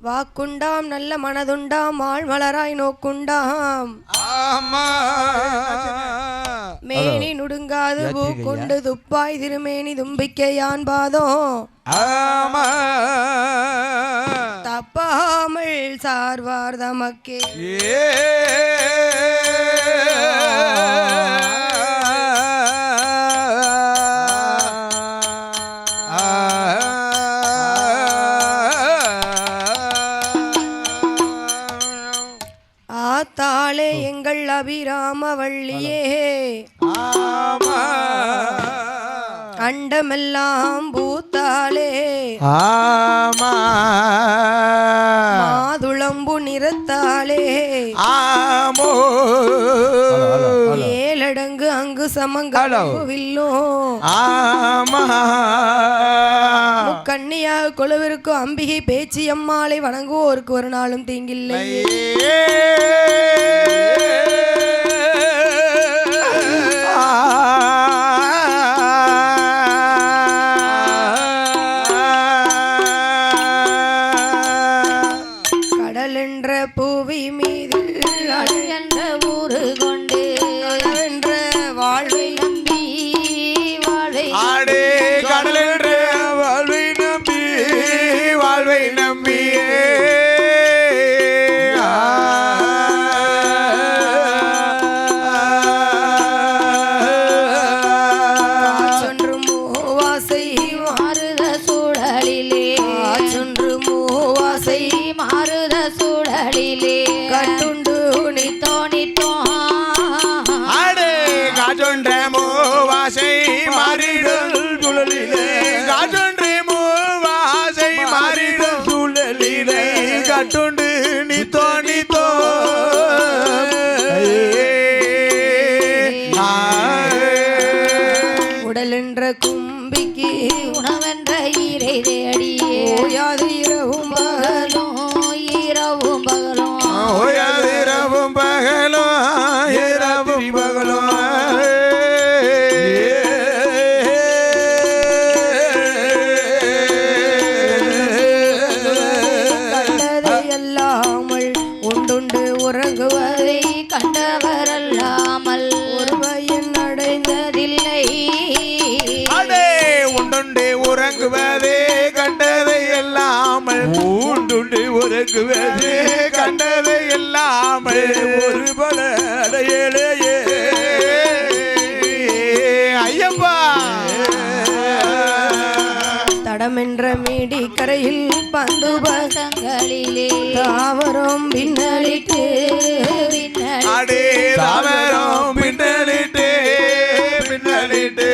வாக்குண்டாம் நல்ல மனதுண்டாம் ஆழ்மலராய் நோக்குண்டாம் மேனி நுடுங்காது பூக்குண்டு துப்பாய் திருமேனி தும்பிக்கையான் பாதம் தப்பாமல் சார்வார் தமக்கே ஆத்தாளே எங்கள் அபிராம வள்ளியே அண்டமெல்லாம் பூத்தாளே மாதுளம்பு நிறத்தாளே ஏழடங்கு அங்கு சமங்கவில்லும் கண்ணியாக கொழுவிற்கும் அம்பிகை பேச்சு அம்மாளை வணங்குவோருக்கு ஒரு நாளும் தீங்கில்லை. கடல் என்ற பூவி மீது என்ற ஊரு கொண்டு என்ற வாழ்வை நம்பி வாழை ஆடே கடல் என்ற வாழ்வை நம்பி வாழ்வை நம்பியே காற்றொன்று மூவாசை மாறுத சூழலிலே காற்றொன்று மூவாசை மாறுத சூழலிலே கட்டுண்டு நித்தோ நித்தோ ஆடே காற்றொன்ற மூவாசை மாறிடல் சூழலிலே காற்றொன்று மூவாசை மாறிடல் சூழலிலே கட்டுண்டு நித்தோ நித்தோ உடல் என்ற கும்பிக்கு உணவென்ற ஈரை தேடியே ஓயாது இரவும் பகலும் இரவும் பகலும் ஓயாது இரவும் பகலும் இரவும் பகலும் கண்டதை அல்லாமல் உண்டுண்டு உறங்குவதை கண்டவரல்லாமல் ஒருவன் அடைந்ததில்லை. அடே உண்டுண்டு உறங்குவதே கண்டதை இல்லாமல் உண்டுண்டு உறங்குவதே கண்டதை இல்லாமல் ஒரு பல அடையலையே ஐயப்பா. தடமென்ற மீடி கரையில் பந்து பசங்களிலே தாவரம் பின்னலிட்டு அடே தாவரம் பின்னலிட்டு பின்னலிட்டு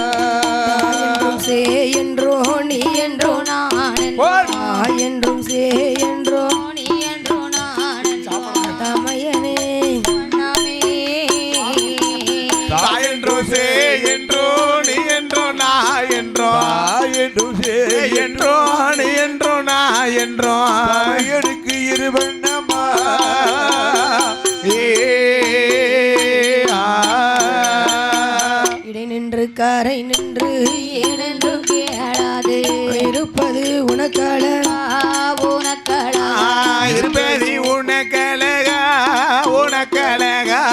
என்றும் சே என்றோ நீ என்றோ நான் என்றும் சே என்றோ நீ என்றோ நான் தமையனே என்றோ சே என்றோ நீ என்றோ நான் என்றோ என்றும் சே என்றோ நீ என்றோ நான் என்றோ எனக்கு இருவண்ணமா இடை நின்று கரை நின்று ஏனென்று கேளாது இருப்பது உனக்கழகா உனக்கழகா இருப்பது உனக்கழகா உனக்கழகா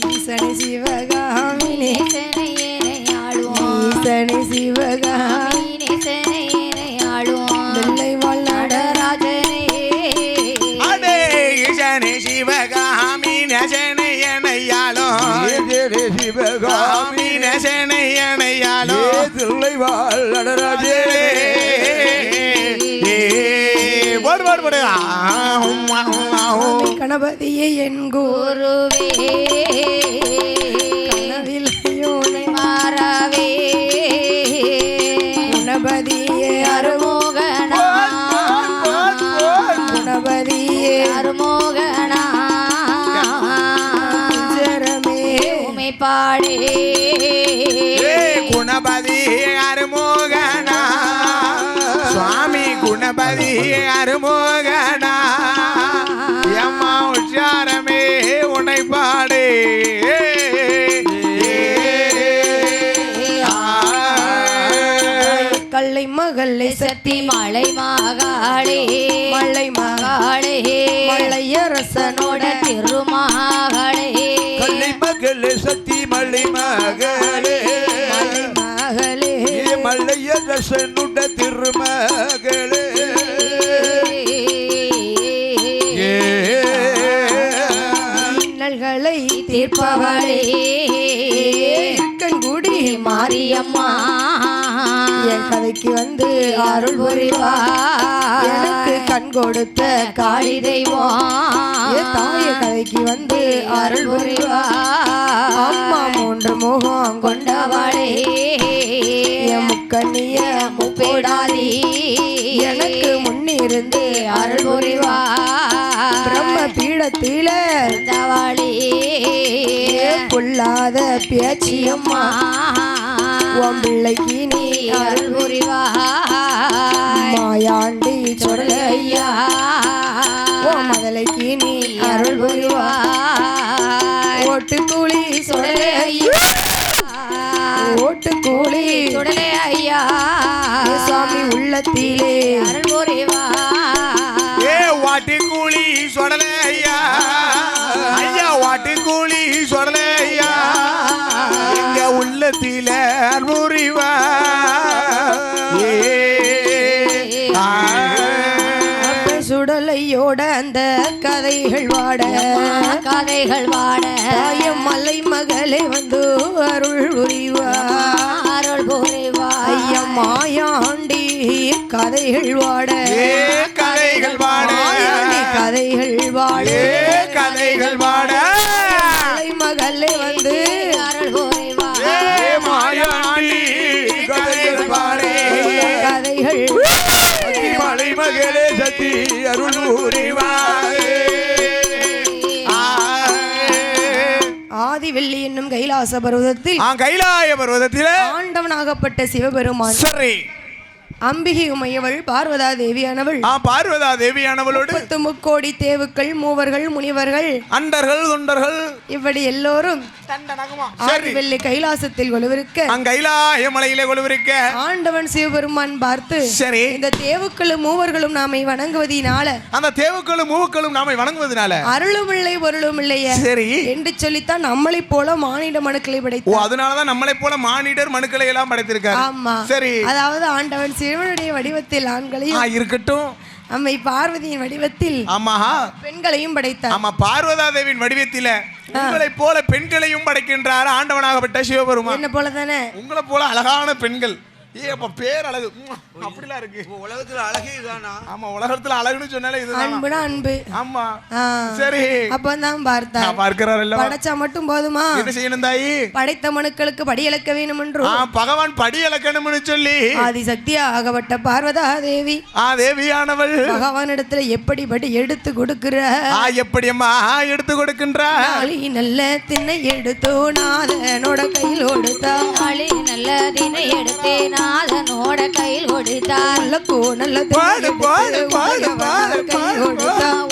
ஈசனை சிவகாமினே ஈசனை சிவகாமினே நெல்லை வாழ் நடராஜனே அடே ஈசனை சிவகாமி நசனையனையாளோ சிவகாமி நசனையனையாளோ நெல்லை வாழ் நடராஜனே கணபதியே என் குருவே கனவில்லையோனை மாறாவே கணபதியே அருமோகனா கணபதியே அருமோகனா ஜரமே உமை உனைப்பாடே குணபதி அருமோகனா சுவாமி குணபதி அருமோகனா அம்மா உச்சாரமே உனைப்பாடே கல்லை மகளை சக்தி மலை மகாளே மலை மகாளே மலையரசனோட திருமகளே கல்லை மகளே சக்தி மலை மகளே மகளே மலையரசனுட திருமகளே இன்னல்களை தீர்ப்பவளே கண்குடி மாரியம்மா என் கதைக்கு வந்து அருள் புரிவாய் எனக்கு கண் கொடுத்த காளி தெய்வம் என் தாய கதைக்கு வந்து அருள் புரிவாய் அம்மா மூன்று முகம் கொண்டவளே என் முக்கண்ணிய முப்பேடாதி எனக்கு முன்னிருந்து அருள் புரிவாய் பிரம்ம பீடத்தில இருந்தவளே பொல்லாத பேச்சியம்மா உன் பிள்ளைக்கு நீ அருள் புரிவாய் மாயாண்டி சொடல ஐயா உன் மதலைக்கு நீ அருள் புரிவாய் ஓட்டு கூலி சொடலே ஐயா ஓட்டு கூலி சொடலே ஐயா சுவாமி உள்ளத்திலே அருள் புரிவாய் வாட்டி கூலி சொடலே ஐயா ஐயா வாட்டி கூலி சொடலே ஐயா எங்க உள்ளத்தில முறிவா சுடலையோட அந்த கதைகள் வாட கதைகள் வாட தாயம் மலை மகளே வந்து அருள் புரிவா அருள் புரிவாய் ஐயா மாயாண்டி கதைகள் வாட கதைகள் வாட மாயாண்டி கதைகள் வாட கதைகள் வாட மலை மகளே வந்து அருள் புரிவாய் மாயாண்டி கதைகள் வாட கதைகள் மலை மகளே சத்தி அருள் புரிவாய் ஆதி வெள்ளி என்னும் கைலாச பர்வதத்தில் கைலாய பர்வதத்தில ஆண்டவனாகப்பட்ட சிவபெருமான் சரி அம்பிகை உமையவள் பார்வதா தேவியானவள் பார்வதா தேவியானவளோடு 33 தேவுக்கள் மூவர்கள் முனிவர்கள் அண்டர்கள் தொண்டர்கள் இப்படி எல்லோரும் ஆதி வெள்ளி கைலாசத்தில் கொலுவிருக்க கைலாய மலையிலே கொலுவிருக்க ஆண்டவன் சிவபெருமான் பார்த்து சரி இந்த தேவுக்களும் மூவர்களும் நாமை வணங்குவதினால அந்த தேவுக்களும் மூவுக்களும் நாமை வணங்குவதனால அருளும் இல்லை பொருளும் இல்லையே சரி என்று சொல்லித்தான் நம்மளை போல மானிட மனுக்களை படைத்தார். அதனாலதான் நம்மளை போல மானிடர் மனுக்களை எல்லாம் படைத்திருக்கார். ஆமா சரி அதாவது ஆண்டவன் சிவனுடைய வடிவத்தில் ஆண்களையும் இருக்கட்டும் அம்மை பார்வதியின் வடிவத்தில் ஆமா பெண்களையும் படைத்தார். ஆமா பார்வதா தேவியின் வடிவத்தில உங்களை போல பெண்களையும் படைக்கின்றார் ஆண்டவனாகப்பட்ட சிவபெருமான். என்ன போல தானே உங்களை போல அழகான பெண்கள் பேர் அழகு அப்படிலாம் இருக்கு. உலகத்துல அழகே தானா? ஆமா உலகத்துல அழகுன்னு சொன்னாலே இது அன்புனா அன்பு. ஆமா சரி அப்பதான் பார்த்தார். பார்க்கிறார் படைச்சா மட்டும் போதுமா? என்ன செய்யணும் தாயி? படைத்த மனுக்களுக்கு படி இழக்க வேணும் என்றும் பகவான் படி இழக்கணும்னு சொல்லி ஆதிசக்தியா ஆகப்பட்ட பார்வதா தேவி தேவியானவள் பகவானிடத்துல எப்படி படி எடுத்து கொடுக்கிற எப்படி அம்மா எடுத்து கொடுக்கின்றா? நல்ல திணை எடுத்தோ நாதனோட கையில் கொடுத்தா நல்ல திணை எடுத்தே நாதனோட கையில் கொடுத்தார். நல்ல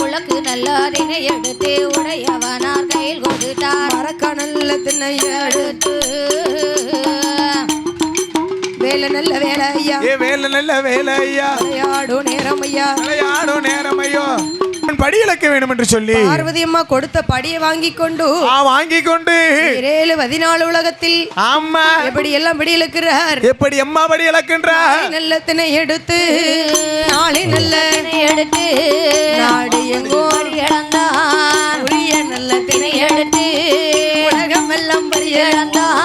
உலக்கு நல்ல திணை எடுத்து உடையவனார் கையில் கொடுத்தார். மறக்க நல்ல திணை எடுத்து வேலை நல்ல வேலை ஐயா வேலை நல்ல வேலை ஐயா விளையாடோ நேரம் ஐயா விளையாடோ நேரம் ஐயோ படி இழக்க வேண்டும் என்று சொல்லி பார்வதி அம்மா கொடுத்த படியை வாங்கி கொண்டு 14 உலகத்தில் ஆமா எப்படி எல்லாம் படி இழக்கிறார் எப்படி அம்மா படி இழக்கின்றார்? நல்ல திணை எடுத்து நாளை நல்ல திணை எடுத்து நாடு எங்கோ இழந்தான். உரிய நல்ல திணை எடுத்து உலகம் எல்லாம் படி இழந்தான்.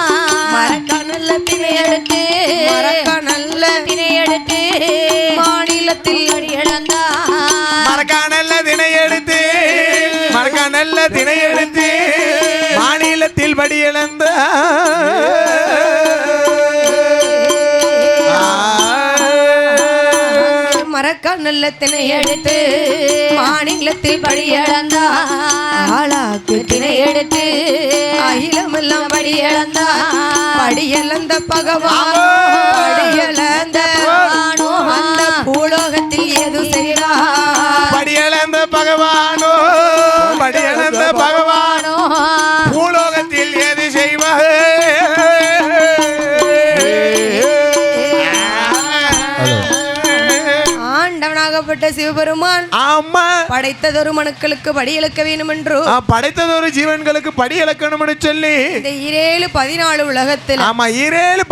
மறக்க நல்ல திணை எடுத்து மறக்க நல்ல திணை எடுத்து மாநிலத்தில் இழந்தான். மறக்க நல்ல திணை எடுத்து மறக்க நல்ல திணை எடுத்து மாநிலத்தில் படி இழந்த மறக்க நல்ல திணை எடுத்து மாநிலத்தில் படியளந்தான் ஆளாக்கு திணை எடுத்து அகிலமெல்லாம் படியளந்தான் படியளந்த பகவான் படியளந்த அந்த பூலோகத்தில் எது செய்தார் படியளந்த பகவானோ படியளந்த பகவானோ பூலோகத்தில் எது செய்வார் ஆண்டவனாகப்பட்ட சிவபெருமான் ஆமா படைத்ததொரு மனுக்களுக்கு படி இழக்க வேண்டும் என்று படைத்ததொரு ஜீவன்களுக்கு படி இழக்கணும்னு சொல்லி இந்த 14 உலகத்துல ஆமா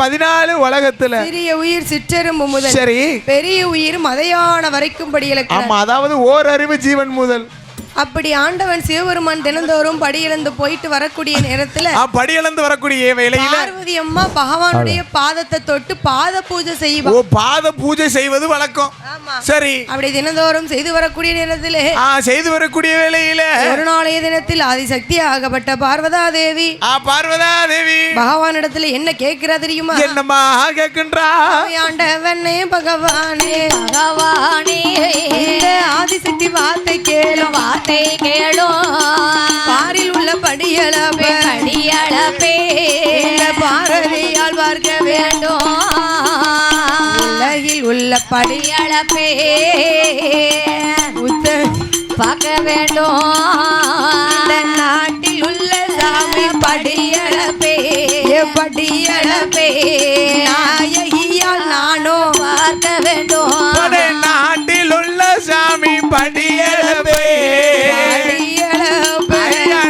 14 உலகத்துல சிறிய உயிர் சிற்றெரும்பு முதல் சரி பெரிய உயிர் மதையான வரைக்கும் படி இழக்க ஆமா அதாவது ஓரறிவு ஜீவன் முதல் அப்படி ஆண்டவன் சிவபெருமான் தினந்தோறும் படி இழந்து போயிட்டு வரக்கூடிய நேரத்துல படி இழந்து வரக்கூடிய வேளையில பார்வதி அம்மா பகவானுடைய பாதத்தை தொட்டு பாத பூஜை செய்வா. பாத பூஜை செய்வது வழக்கம். ஆமா சரி அப்படி தினந்தோறும் செய்து வரக்கூடிய நேரத்திலே செய்து வரக்கூடிய வேளையில ஒரு நாளைய தினத்தில் ஆதிசக்தி ஆகப்பட்ட பார்வதா தேவி பகவானிடத்துல என்ன கேட்கிறா தெரியுமா? என்னம்மா கேட்கின்றா? ஆண்டவனே பகவானே பகவானே இந்த ஆதிசக்தி வார்த்தை கேளும் வார்த்தை கேளும் பாரில் உள்ள படியளப்பே படியளப்பே பாரதியால் பார்க்க வேண்டும் உலகில் உள்ள படியளப்பே பார்க்க வேண்டும் நாட்டில் உள்ள சாமி படியளப்பே படியளப்பே நாயகியால் நானோ பார்க்க வேண்டும் நாட்டில் உள்ள சாமி படியளப்பே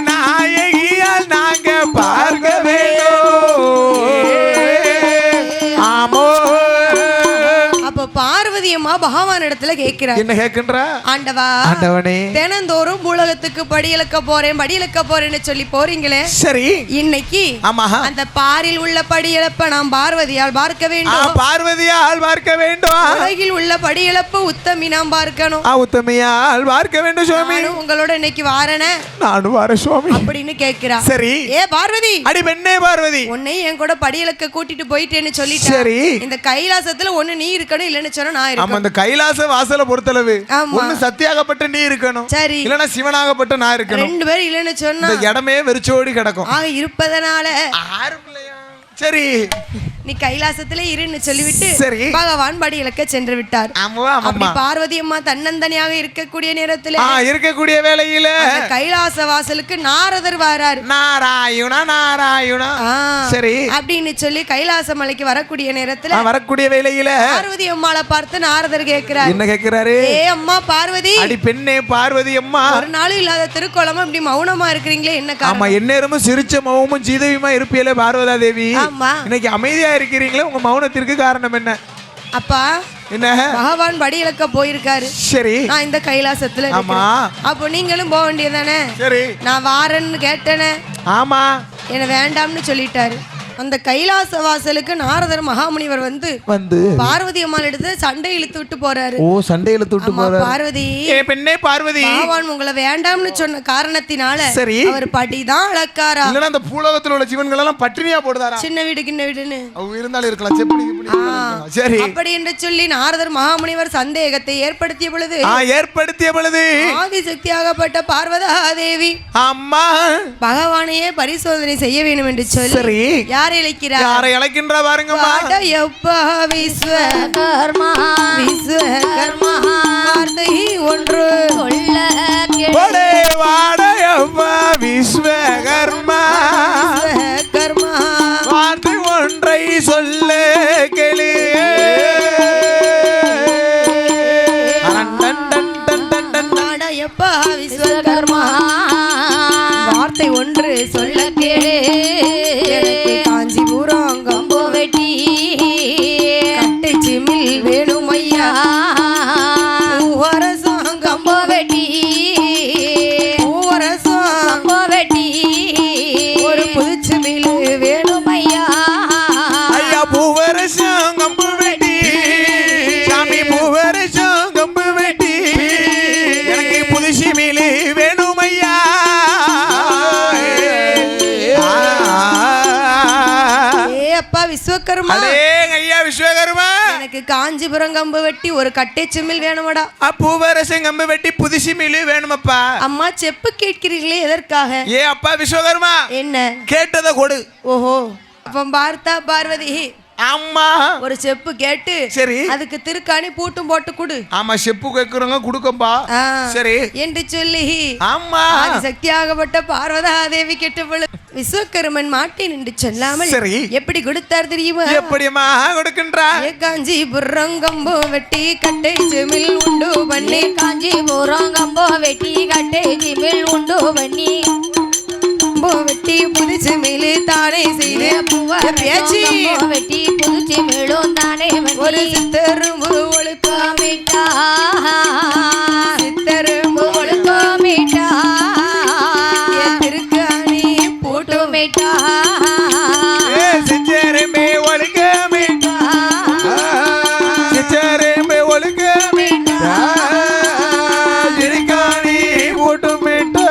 நாயகியால் நாங்க பார்க்க வேண்டும். ஆமோ அப்ப பார்வதி அம்மா பகவான் இடத்துல கேட்கிறார். என்ன கேட்கின்றா? ஆண்டவா ஆண்டவனே தினந்தோறும் பூலகத்துக்கு படி இழக்க போறேன்னு சொல்லி போறீங்களே, சரி இன்னைக்கு ஆமா அந்த பாரில் உள்ள படி இழப்ப நாம் பார்வதியால் பார்க்க வேண்டும். பார்வதியால் பார்க்க வேண்டும். உலகில் உள்ள படி இழப்பு உத்தமி நாம் பார்க்கணும். உத்தமையால் பார்க்க வேண்டும் சுவாமி. உங்களோட இன்னைக்கு வாரனே நானும் வார சுவாமி அப்படின்னு கேட்கிறா. சரி ஏ பார்வதி, அடி பெண்ணே பார்வதி, உன்னை என் கூட படி இழக்க கூட்டிட்டு போயிட்டேன்னு சொல்லிட்டேன். சரி இந்த கைலாசத்துல ஒண்ணு நீ இருக்கணும், இல்லன்னு சொன்னா நான் இருக்கணும். ஆமா அந்த கைலாச வாசல பொறுத்தளவு ஒண்ணு சத்தியாகப்பட்ட நீ இருக்கணும், சரி இல்லனா சிவனாகப்பட்ட நான் இருக்கணும். ரெண்டு பேரும் இல்லன்னு சொன்னா இந்த இடமே வெறிச்சோடி கிடக்கும். இருப்பதனால சரி நீ கைலாசத்திலே இருன்னு சொல்லிவிட்டு சரி பகவான் படி இழக்க சென்று விட்டார். அப்படி பார்வதி அம்மா தன்னந்தனியாக இருக்கக்கூடிய நேரத்துல இருக்கக்கூடிய வேளையில கைலாச வாசலுக்கு நாரதர் வராரு. நாராயணா நாராயணா சரி அப்படின்னு சொல்லி கைலாச மலைக்கு வரக்கூடிய நேரத்துல வரக்கூடிய வேளையில பார்வதி அம்மாளை பார்த்து நாரதர் கேட்கிறார். என்ன கேட்கிறாரு? ஏ அம்மா பார்வதி, அடி பெண்ணே பார்வதி அம்மா, ஒரு நாளும் இல்லாத திருக்கோலமா இப்படி மௌனமா இருக்கிறீங்களே என்ன காரணம்? ஆமா எந்நேரமும் சிரிச்ச மௌனமும் சீதவியுமா இருப்பியலே பார்வதா தேவி, ஆமா இன்னைக்கு அமைதியா இருக்கிறீங்களே, உங்க மௌனத்திற்கு காரணம் என்ன? அப்பா என்ன பகவான் படி இழக்க போயிருக்காரு. சரி நான் இந்த கைலாசத்துல ஆமா அப்போ நீங்களும் போக வேண்டியதானே? சரி நான் வாரேன்னு கேட்டேனே, ஆமா என்ன வேண்டாம்னு சொல்லிட்டாரு. அந்த கைலாச வாசலுக்கு நாரதர் மகாமுனிவர் வந்து பார்வதி அம்மாள் எடுத்து சண்டை இழுத்து விட்டு போறாரு. சண்டை இழுத்து விட்டு போறாரு. பார்வதி பெண்ணே பார்வதி, பகவான் உங்களை வேண்டாம்னு சொன்ன காரணத்தினால சரி அவர் படிதான் அளக்காரா. இல்லனா அந்த பூலோகத்துல உள்ள ஜீவன்கள் எல்லாம் பட்டினியா போடுதாரா? சின்ன வீடு கிண்ண வீடுன்னு இருந்தாலும் இருக்கலாம். சரி அப்படி என்று சொல்லி நாரதர் மகாமுனிவர் சந்தேகத்தை ஏற்படுத்திய பொழுது ஆதிசக்தியாகப்பட்ட பார்வதா தேவி அம்மா பகவானையே பரிசோதனை செய்ய வேண்டும் என்று சொல்லி யாரை அழைக்கின்ற பாருங்கம்மா. விஸ்வகர்மா விஸ்வகர்மா வார்த்தை ஒன்று சொல்ல வாடையப்பா விஸ்வகர்மா விஸ்வகர்மா வார்த்தை ஒன்றை சொல்ல கேளு. விஸ்வகர்மா வார்த்தை ஒன்று சொல்ல கேளு. காஞ்சிபுரம் கம்போ வெட்டி கட்டை சிமில் வேணும் ஐயா. பூவரசம் கம்போ வெட்டி பூவரசம் கம்போ வெட்டி ஒரு புதுச்சு அப்பா விஸ்வகர்மா, அடேங்க ஐயா விஸ்வகர்மா, எனக்கு காஞ்சிபுரம் கம்பு வெட்டி ஒரு கட்டை சிமிழ் வேணுமடா. பூவரசம் கம்பு வெட்டி புதுசி மில்லு வேணுமப்பா. அம்மா செப்பு கேட்கிறீர்களே எதற்காக? ஏ அப்பா விஸ்வகர்மா, என்ன கேட்டதை கொடு. ஓஹோ, அப்ப பார்த்தா பார்வதி அம்மா ஒரு செப்பு கேட்டு சரி அதுக்கு திருக்காணி பூட்டும் போட்டு கொடு. ஆமா செப்பு கேக்குறவங்க குடுக்கம்பா. சரி என்று சொல்லி அம்மா சக்தியாகப்பட்ட பார்வதா தேவி கேட்ட விஸ்வகர்மன் மாட்டேன் என்று சொல்லாமல் சரி எப்படி கொடுத்தார் தெரியுமா? எப்படிமா கொடுக்கின்றார்? காஞ்சிபுரம் கம்பு வெட்டி கட்டை சிமிழ் உண்டு பண்ணி, காஞ்சிபுரம் கம்போ வெட்டி கட்டை சிமிழ் உண்டு பண்ணி, வெட்டி புதுச்சு மேலே தானே செய்து பேச்சு வெட்டி புதுச்சி மேலும் தானே ஒரு சித்தரும்பு ஒழுக்காமிட்டா, சித்தரும்பு ஒழுக்கமிட்டா, திருக்காணி போட்டுமிட்டா, சிச்சரம்பே ஒழுக்கமிட்டா, சிச்சரம்பே ஒழுக்கமிட்டா, திருக்காணி போட்டுமிட்டா.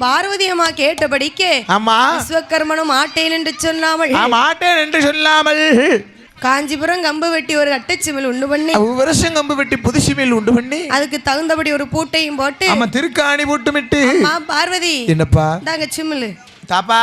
பார்வதி அம்மா கேட்டபடிக்கு அம்மா விஸ்வகர்மனும் மாட்டேன் என்று சொல்லாமல் மாட்டேன் என்று சொல்லாமல் காஞ்சிபுரம் கம்பு வெட்டி ஒரு அட்டைச்சிமில் உண்டு பண்ணி, வருஷம் கம்பு வெட்டி புதுசி மேல் உண்டு பண்ணி, அதுக்கு தகுந்தபடி ஒரு பூட்டையும் போட்டு ஆமா திருக்காணி போட்டுமிட்டு. பார்வதி என்னப்பா தாங்க சிமிழ் தாப்பா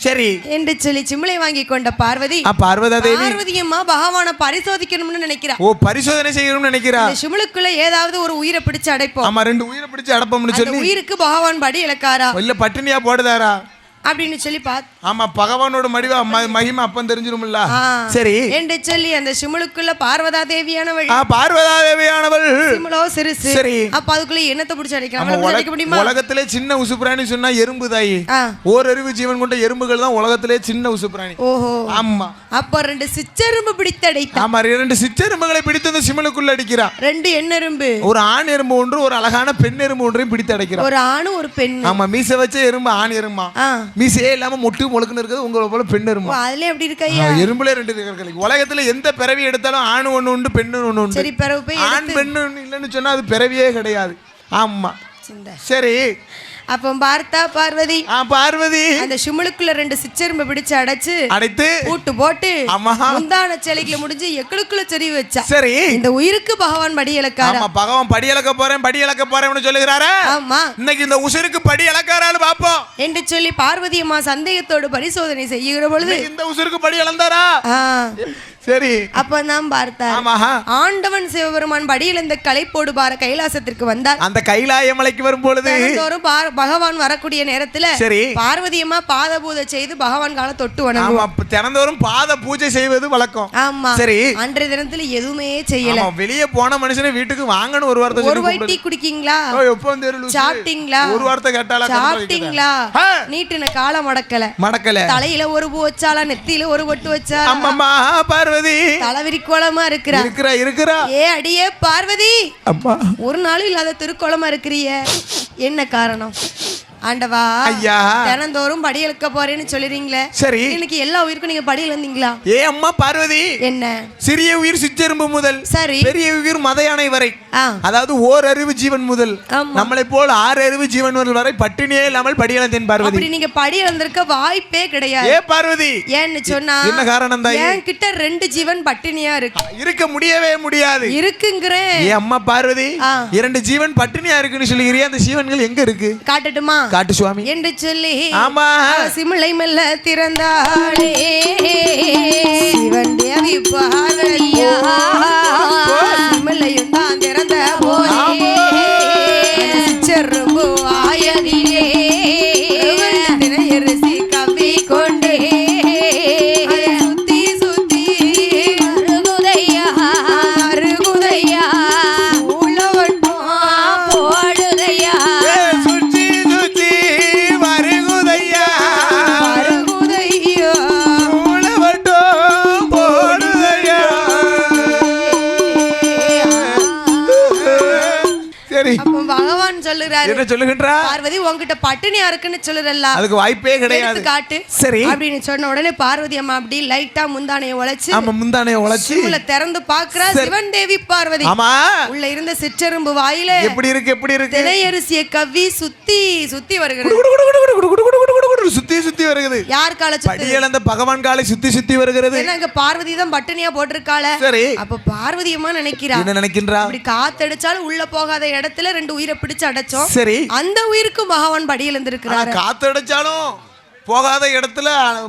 சரி என்று சொல்லி சிமிழை வாங்கி கொண்ட பார்வதி பார்வதி அம்மா பகவானை பரிசோதிக்கணும்னு நினைக்கிறா. ஓ பரிசோதனை செய்யணும்னு நினைக்கிறா. சிமிழுக்குள்ள ஏதாவது ஒரு உயிரை பிடிச்சு அடைப்போம். ஆமா 2 உயிரை பிடிச்சு அடைப்போம்னு சொல்லி உயிருக்கு பகவான் படி இழக்காரா இல்ல பட்டினியா போடுதாரா அப்படின்னு சொல்லி ஆமா பகவானோட மடிவா மகிமை அப்பம் தெரிஞ்சிரும்ல. சரி என்று சொல்லி அந்த சிமிழுக்குள்ள பார்வதா தேவியானவள் பார்வதா தேவியானவள் சிமிழோ சிறுசு. சரி அப்ப அதுக்குள்ள என்னத்தை பிடிச்சு அடைக்க முடியுமா? உலகத்திலே சின்ன உசுப்பிராணி சொன்னா எறும்பு தாயி. ஓரறிவு ஜீவன் கொண்ட எறும்புகள் தான் உலகத்திலே சின்ன உசுப்பிராணி. ஓஹோ ஆமா அப்ப 2 சிற்றெரும்பு பிடித்து அடைத்தா. ஆமா 2 சிற்றெரும்புகளை பிடித்து அந்த சிமிழுக்குள்ள அடிக்கிறா. 2 எண்ணெரும்பு, ஒரு ஆண் எறும்பு ஒன்று, ஒரு அழகான பெண் எறும்பு ஒன்றையும் பிடித்து அடைக்கிறா. ஒரு ஆணு ஒரு பெண். ஆமா மீசை வச்ச எறும்பு ஆண் எறும்பா, மீசையே இல்லாம மொட்டு முழுக்குன்னு இருக்குது உங்களை போல பெண் எறும்பு. அதுல எப்படி இருக்கையா? எறும்புல 2 இருக்கிறது. உலகத்துல எந்த பிறவி எடுத்தாலும் ஆணு ஒண்ணு உண்டு பெண்ணு ஒண்ணு உண்டு. சரி பிறவு போய் ஆண் பெண்ணு இல்லைன்னு சொன்னா அது பிறவியே கிடையாது. ஆமா சரி அப்ப பார்த்தா பார்வதி பார்வதி அந்த சிமிழுக்குள்ள 2 சிற்றெரும்பு பிடிச்சு அடைத்து பூட்டு போட்டு முந்தான சிலைக்குள்ள முடிஞ்சு எங்களுக்குள்ள செறிவு வச்சா. சரி இந்த உயிருக்கு பகவான் படி இழக்காரா? பகவான் படி இழக்க போறேன்னு சொல்லுகிறாரா? ஆமா இன்னைக்கு இந்த உசுருக்கு படி இழக்காரான்னு பாப்போம் என்று சொல்லி பார்வதி அம்மா சந்தேகத்தோடு பரிசோதனை செய்கிற பொழுது இந்த உசுருக்கு படி இழந்தாரா? சரி அப்பதான் பார்த்தார் ஆண்டவன் சிவபெருமான் படியில் இந்த கலைப்போடு பார கைலாசத்திற்கு வந்தார். அந்த கைலாய மலைக்கு வரும் பொழுது பகவான் வரக்கூடிய நேரத்துல சரி பார்வதி அம்மா பாத பூஜை செய்து பகவான் கால தொட்டு வணங்குவோம். தினந்தோறும் பாத பூஜை செய்வது வழக்கம். ஆமா சரி அன்றைய தினத்துல எதுவுமே செய்யல. வெளியே போன மனுஷனை வீட்டுக்கு வாங்கன்னு ஒரு வார்த்தை ஒரு டீ குடிக்கீங்களா? சாப்பிட்டீங்களா? ஒரு வார்த்தை கேட்டாலா? சாப்பிட்டீங்களா? நீட்டின கால மடக்கல. தலையில ஒரு பூ வச்சாலா, நெத்தியில ஒரு பொட்டு வச்சா. அம்மா பார்வதி தலைவிரி கோலமா இருக்கிறா. ஏ அடியே பார்வதி, அம்மா ஒரு நாள் இல்லாத திருக்கோலமா இருக்கிறிய, என்ன காரணம்? ஆண்டவா ஐயா தினந்தோறும் படி இழக்க போறேன்னு சொல்லிறீங்களே, சரி இன்னைக்கு எல்லா உயிருக்கும் நீங்க படியில் வந்தீங்களா? ஏ அம்மா பார்வதி என்ன சிறிய உயிர் சிற்றெரும்பு முதல் சரி பெரிய உயிர் மத யானை வரை, அதாவது ஓரறிவு ஜீவன் முதல் நம்மளை போல் 6 அறிவு ஜீவன் வரை பட்டினியே இல்லாமல் படி இழந்தேன் பார்வதி. அப்படி நீங்க படி இழந்திருக்க வாய்ப்பே கிடையாது. ஏ பார்வதி ஏன்னு சொன்னா என்ன காரணம் தான்? என்கிட்ட 2 ஜீவன் பட்டினியா இருக்க முடியவே முடியாது இருக்குங்கிறேன். ஏ அம்மா பார்வதி 2 ஜீவன் பட்டினியா இருக்குன்னு சொல்லுகிறியா? அந்த ஜீவன்கள் எங்க இருக்கு காட்டட்டுமா? காட்டு சுவாமி என்று சொல்லி ஆமா சிமிழை மெல்ல திறந்தாளே சிவன் தேவி பார்வதியா சிமிழையும் தான் திறந்த போதே செரும்பு ஆயதிலே தினையரசி கவி கொண்டே சுத்தி சுத்தி அருகுதையா உள்ளவட்டும் போடுதையா என்ன சொல்லுகின்றா? பார்வதி உன்கிட்ட பட்டினியா இருக்குன்னு சொல்லுறல்ல, அதுக்கு வாய்ப்பே கிடையாது, காட்டு. சரி அப்படின்னு சொன்ன உடனே பார்வதி அம்மா அப்படி லைட்டா முந்தானைய உழைச்சு, ஆமா முந்தானைய உழைச்சு உள்ள திறந்து பாக்குறா சிவன் தேவி பார்வதி. ஆமா உள்ள இருந்த சிற்றெரும்பு வாயில எப்படி இருக்கு எப்படி இருக்கு தினையரிசியை கவ்வி சுத்தி சுத்தி வருகிறது, சுத்தி சுத்தி வருகிறது. யார் கால படியல அந்த பகவான் காலை சுத்தி சுத்தி வருகிறது. ஏன்னா பார்வதி தான் பட்டினியா போட்டிருக்காள. சரி அப்ப பார்வதி அம்மா நினைக்கிறா, என்ன நினைக்கின்றா? அப்படி காத்தடிச்சாலும் உள்ள போகாத இடத்துல 2 உயிரை பிடிச்சு அடைச்சோம். சரி அந்த உயிருக்கு பகவான் படியில் இருந்திருக்கிறாரு. காத்தடிச்சாலும் போகாத இடத்துல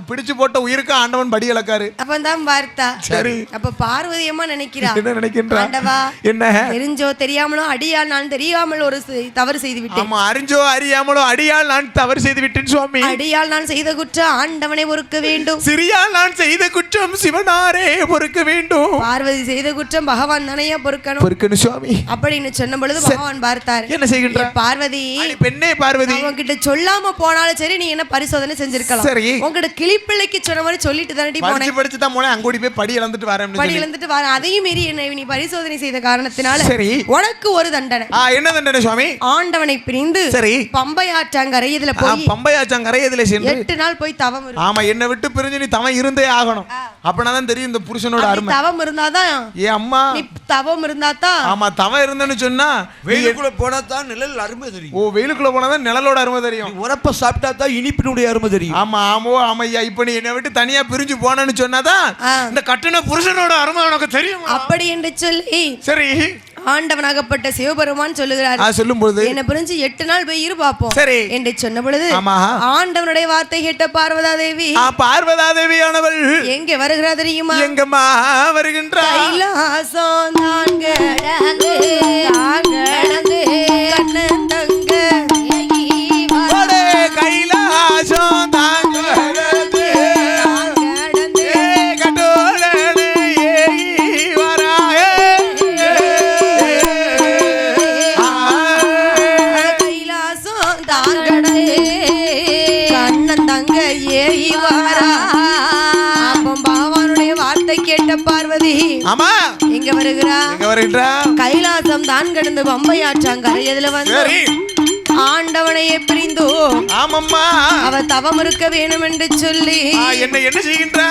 பிடிச்சு போட்ட உயிருக்கு ஆண்டவன் படி இழக்காரு. அப்பதான் வார்த்தா. சரி அப்ப பார்வதி அம்மா நினைக்கிறா, என்ன நினைக்கின்றா? ஆண்டவா என்ன தெரிஞ்சோ தெரியாமலோ அடியால் நான் தெரியாமல் ஒரு தவறு செய்து விட்டேன். ஆமா அறிஞ்சோ அறியாமலோ அடியால் நான் தவறு செய்து விட்டேன் சுவாமி. அடியால் நான் செய்த குற்றம் ஆண்டவனை பொறுக்க வேண்டும், சிறியால் நான் செய்த குற்றம் சிவனாரே பொறுக்க வேண்டும். பார்வதி செய்த குற்றம் பகவான் தானையா பொறுக்கணும் சுவாமி அப்படின்னு சொன்ன பொழுது பகவான் பார்த்தார். என்ன செய்கின்ற? பார்வதி பெண்ணே பார்வதி, உன்கிட்ட சொல்லாம போனாலும் சரி, நீ என்ன பரிசோதனை செஞ்சிருக்கலாம். சரி உங்கட கிளிப்பிள்ளைக்கு சொன்ன மாதிரி சொல்லிட்டு தானடி போனேன். படிச்சு தான் போனேன், அங்கோடி போய் படி இழந்துட்டு வரேன். படி இழந்துட்டு வரேன், அதையும் மீறி என்ன நீ பரிசோதனை செய்த காரணத்தினால சரி உனக்கு ஒரு தண்டனை. என்ன தண்டனை சுவாமி? ஆண்டவனை பிரிந்து சரி பம்பையாற்றங்கரை இதுல போய் பம்பையாற்றங்கரை இதுல சென்று 8 நாள் போய் தவம் இரு. ஆமா என்ன விட்டு பிரிஞ்சு நீ தவம் இருந்தே ஆகணும். அப்பனாதான் தெரியும் இந்த புருஷனோட அருமை. தவம் இருந்தாதான் ஏ அம்மா, நீ தவம் இருந்தாதான். ஆமா தவம் இருந்தேன்னு சொன்னா வெயிலுக்குள்ள போனா தான் நிழல் அருமை தெரியும். ஓ வெயிலுக்குள்ள போனா தான் நிழலோட அருமை தெரியும். உரப்ப சாப்பிட்டா தான் இனிப்பினுடைய அருமை தெரியும். ஆமா ஆமோ ஆமையா, இப்ப நீ என்னை விட்டு தனியா பிரிஞ்சு போனேன்னு சொன்னாதான் இந்த கட்டண புருஷனோட அருமை உனக்கு தெரியும். அப்படி என்று சொல்லி சரி ஆண்டவனாகப்பட்ட சிவபெருமான் சொல்லுகிறார். சொல்லும் பொழுது என்ன பிரிஞ்சு 8 நாள் போய் இரு பாப்போம் சரி என்று சொன்ன பொழுது ஆண்டவனுடைய வார்த்தை கேட்ட பார்வதாதேவி, பார்வதாதேவியானவள் எங்க வருகிறா தெரியுமா? எங்கம்மா வருகின்றார்? கைலாசம் தான் கடந்து கண்ணன் தங்க கைலாசம் தான் பார்வதி ஆமா எங்க வருகிறா? கைலாசம் தான் கடந்து பம்பையாற்றங்கரை இதுல வந்து ஆண்டவனையே பிரிந்தோ ஆமம்மா அவ தவம் இருக்க வேணும் என்று சொல்லி என்ன செய்கின்றா?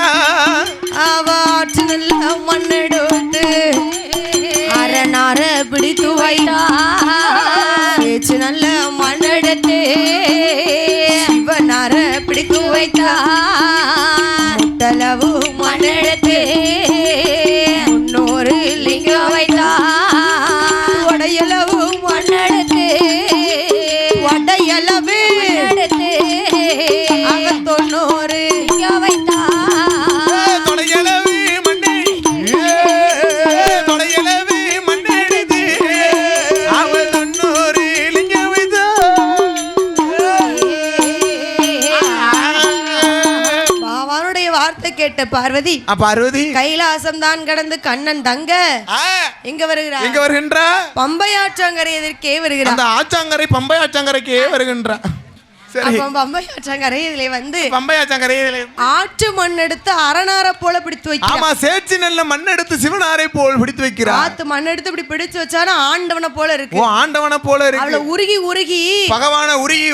அவ ஆற்று நல்ல மண்ணெடுத்து அரணார பிடித்து வைத்தா, நல்ல மண்ணெடுத்து சிவனார பிடித்து வைத்தா, முட்டளவு மண்ணெடுத்து 300 லிங்கம் வைத்தா, உடையளவு மண்ணெடுத்து உடையளவு அவன் 90 லிங்கம் வைத்தா, கேட்ட பார்வதி கைலாசம் தான் கடந்து கண்ணன் தங்க எங்க வருகிறா? பம்பையாற்றங்கரை எதற்கே வருகிறா? அந்த ஆற்றங்கரை பம்பை ஆற்றங்கரைக்கே வருகின்றா. ஆற்று மண் எடுத்து அரணார போல பிடித்து வைக்கிறார். சேட்சி நல்ல மண் எடுத்து சிவனாரை போல் பிடித்து வைக்கிறார். ஆத்து மண் எடுத்து இப்படி பிடிச்சு வச்சானா ஆண்டவனை போல இருக்கு. ஆண்டவனை போல இருக்கு. அவள உருகி உருகி பகவான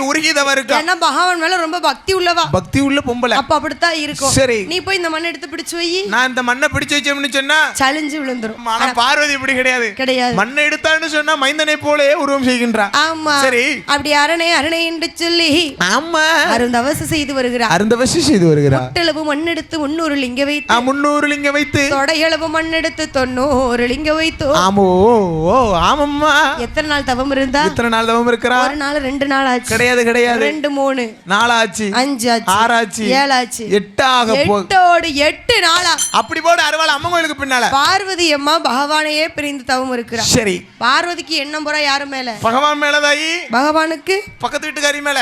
உருகி தவ இருக்கு. ஏன்னா பகவான் மேல ரொம்ப பக்தி உள்ளவா, பக்தி உள்ள பொம்பளை. அப்ப அப்படித்தான் இருக்கும். சரி நீ போய் இந்த மண் எடுத்து பிடிச்சு வை. நான் இந்த மண்ணை பிடிச்சு வச்சோம்னு சொன்னா சலிஞ்சு விழுந்துரும். ஆனா பார்வதி இப்படி கிடையாது. மண்ணை எடுத்தான்னு சொன்னா மைந்தனை போலே உருவம் செய்கின்றா. ஆமா சரி அப்படி அரணை என்று சொல்லி ஆமா அருந்தவச செய்து வருகிறார். முட்டளவு மண் எடுத்து 300 லிங்கம் வைத்து 300 லிங்கம் வைத்து தொடையளவு மண் எடுத்து 90 லிங்கம் வைத்து ஆமம்மா எத்தனை நாள் தவம் இருந்தா? எத்தனை நாள் தவம் இருக்கிறா? ஒரு நாள் 2 நாள் ஆச்சு. கிடையாது 2 3 4 ஆச்சு, 5 ஆச்சு, 6 ஆச்சு, 7 ஆச்சு, 8 ஆக போகுது. 8 நாளா அப்படி போட அருவாள் அம்மன் கோயிலுக்கு பின்னால பார்வதி அம்மா பகவானையே பிரிந்து தவம் இருக்கிறா. சரி பார்வதிக்கு எண்ணம் போற யாரு மேல? பகவான் மேலதாயி. பகவானுக்கு பக்கத்து வீட்டுக்காரி மேல.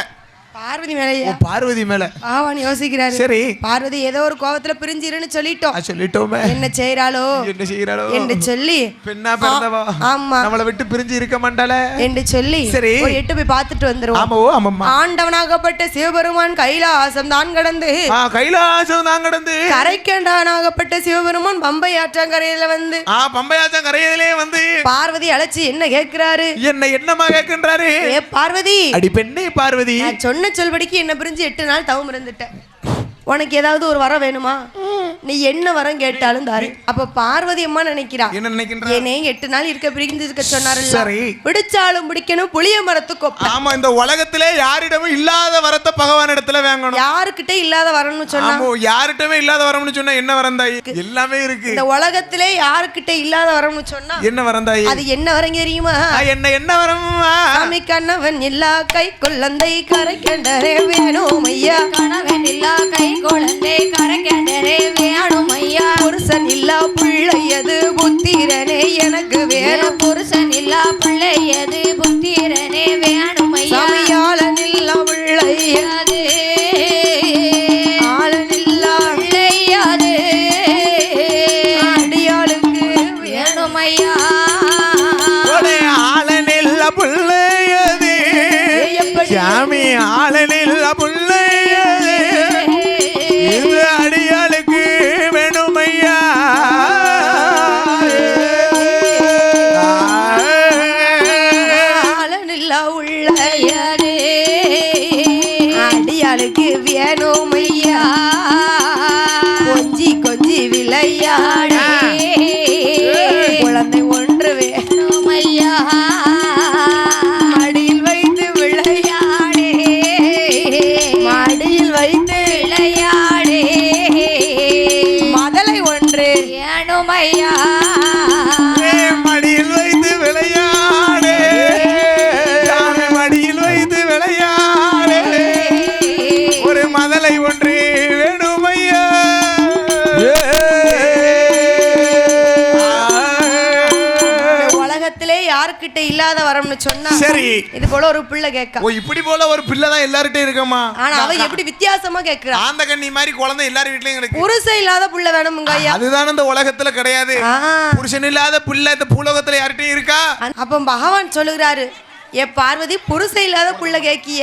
பார்வதி மேலயா? பார்வதி மேல ஆவான் யோசிக்கிறாரு. சரி, பார்வதி ஏதோ ஒரு கோவத்துல பிரிஞ்சிருன்னு சொல்லிட்டோமே, என்ன செய்யறாளோ என்று சொல்லி பெண்ணா பிறந்தவா ஆமா நம்மளை விட்டு பிரிஞ்சு இருக்க மாட்டாளே என்று சொல்லி சரி எட்டு போய் பார்த்துட்டு வந்துருவோம். ஆண்டவனாகப்பட்ட சிவபெருமான் கைலாசம் தான் கடந்து கரைக்கண்டானாகப்பட்ட சிவபெருமான் பம்பை ஆற்றங்கரையில வந்து பம்பை ஆற்றங்கரையிலே வந்து பார்வதி அழைச்சு என்ன கேட்கிறாரு? என்னமா கேட்கின்றாரு? ஏ பார்வதி, அடி பெண்ணே பார்வதி, சொன்ன சொல்படிக்கு என்ன பிரிஞ்சு 8 நாள் தவம் இருந்துட்டேன். உனக்கு ஏதாவது ஒரு வரம் வேணுமா? நீ என்ன வரம் கேட்டாலும் தாரு. அப்ப பார்வதி அம்மா நினைக்கிறா, என்ன நினைக்கின்றா? என்னே 8 நாள் பிரிந்து இருக்க சொன்னாருல்ல, சரி பிடிச்சாலும் பிடிக்கணும் புளிய மரத்துக்கு. ஆமா, இந்த உலகத்திலே யாரிடமும் இல்லாத வரத்தை பகவான் இடத்துல வாங்கணும். யாருக்கிட்ட இல்லாத வரம்னு சொன்னா, யார்கிட்டமே இல்லாத வரம்னு சொன்னா என்ன வரம் தாய்? எல்லாமே இருக்கு. இந்த உலகத்திலே யாருக்கிட்ட இல்லாத வரம்னு சொன்னா என்ன வரம் தாய்? அது என்ன வரம் தெரியுமா? என்ன வரம்? சாமி கண்ணவன் இல்லா கை குழந்தை கரை கண்டரே வேணும் ஐயா, கணவன் இல்லா கை குழந்தை கரைக்கண்டரே வேணும் ஐயா, புருஷன் இல்லா பிள்ளையது புத்திரனே எனக்கு வேணும், புருஷன் இல்லா பிள்ளையது புத்திரனே வேணும் ஐயா, சாமியாளன் இல்லா பிள்ளையது ஆளனில்லா பிள்ளையது அடியாளுக்கு வேணும் ஐயா, ஆளனில்ல பிள்ளையது சாமி ஆளனில்ல பிள்ளையது இந்த அடியாளுக்கு வேணும் ஐயா, ஆளனில்லா உள்ளையது அடியாளுக்கு வேணும் ஐயா, கொஞ்சி கொஞ்சி விளையாடு குழந்தை ஒன்று வேணும் ஐயா, மடியில் வைத்து விளையாடு மடியில் வைத்து விளையாடு மதலை ஒன்று வேணும் ஐயா, மடியில் வைத்து விளையாடு மடியில் வைத்து விளையாடு ஒரு மதலை ஒன்று வேணும் ஐயா, உலகத்திலே யாருக்கிட்ட இல்லாத வரம்னு சொன்னா சரி இது போல ஒரு பிள்ளை கேட்க. இப்படி போல ஒரு பிள்ளை தான் எல்லார்கிட்டயும் இருக்கமா, ஆனா அவ எப்படி வித்தியாசமா கேக்குறா? ஆந்த கண்ணி மாதிரி குழந்தை எல்லார் வீட்லயும் இருக்கு. புருஷன் இல்லாத பிள்ளை வேணுமுங்க ஐயா, அதுதான் இந்த உலகத்துல கிடையாது. புருஷன் இல்லாத பிள்ளை இந்த பூலோகத்துல யார்கிட்டயும் இருக்கா? அப்ப பகவான் சொல்லுகிறாரு, ஏ பார்வதி புருஷன் இல்லாத பிள்ளை கேக்கிய,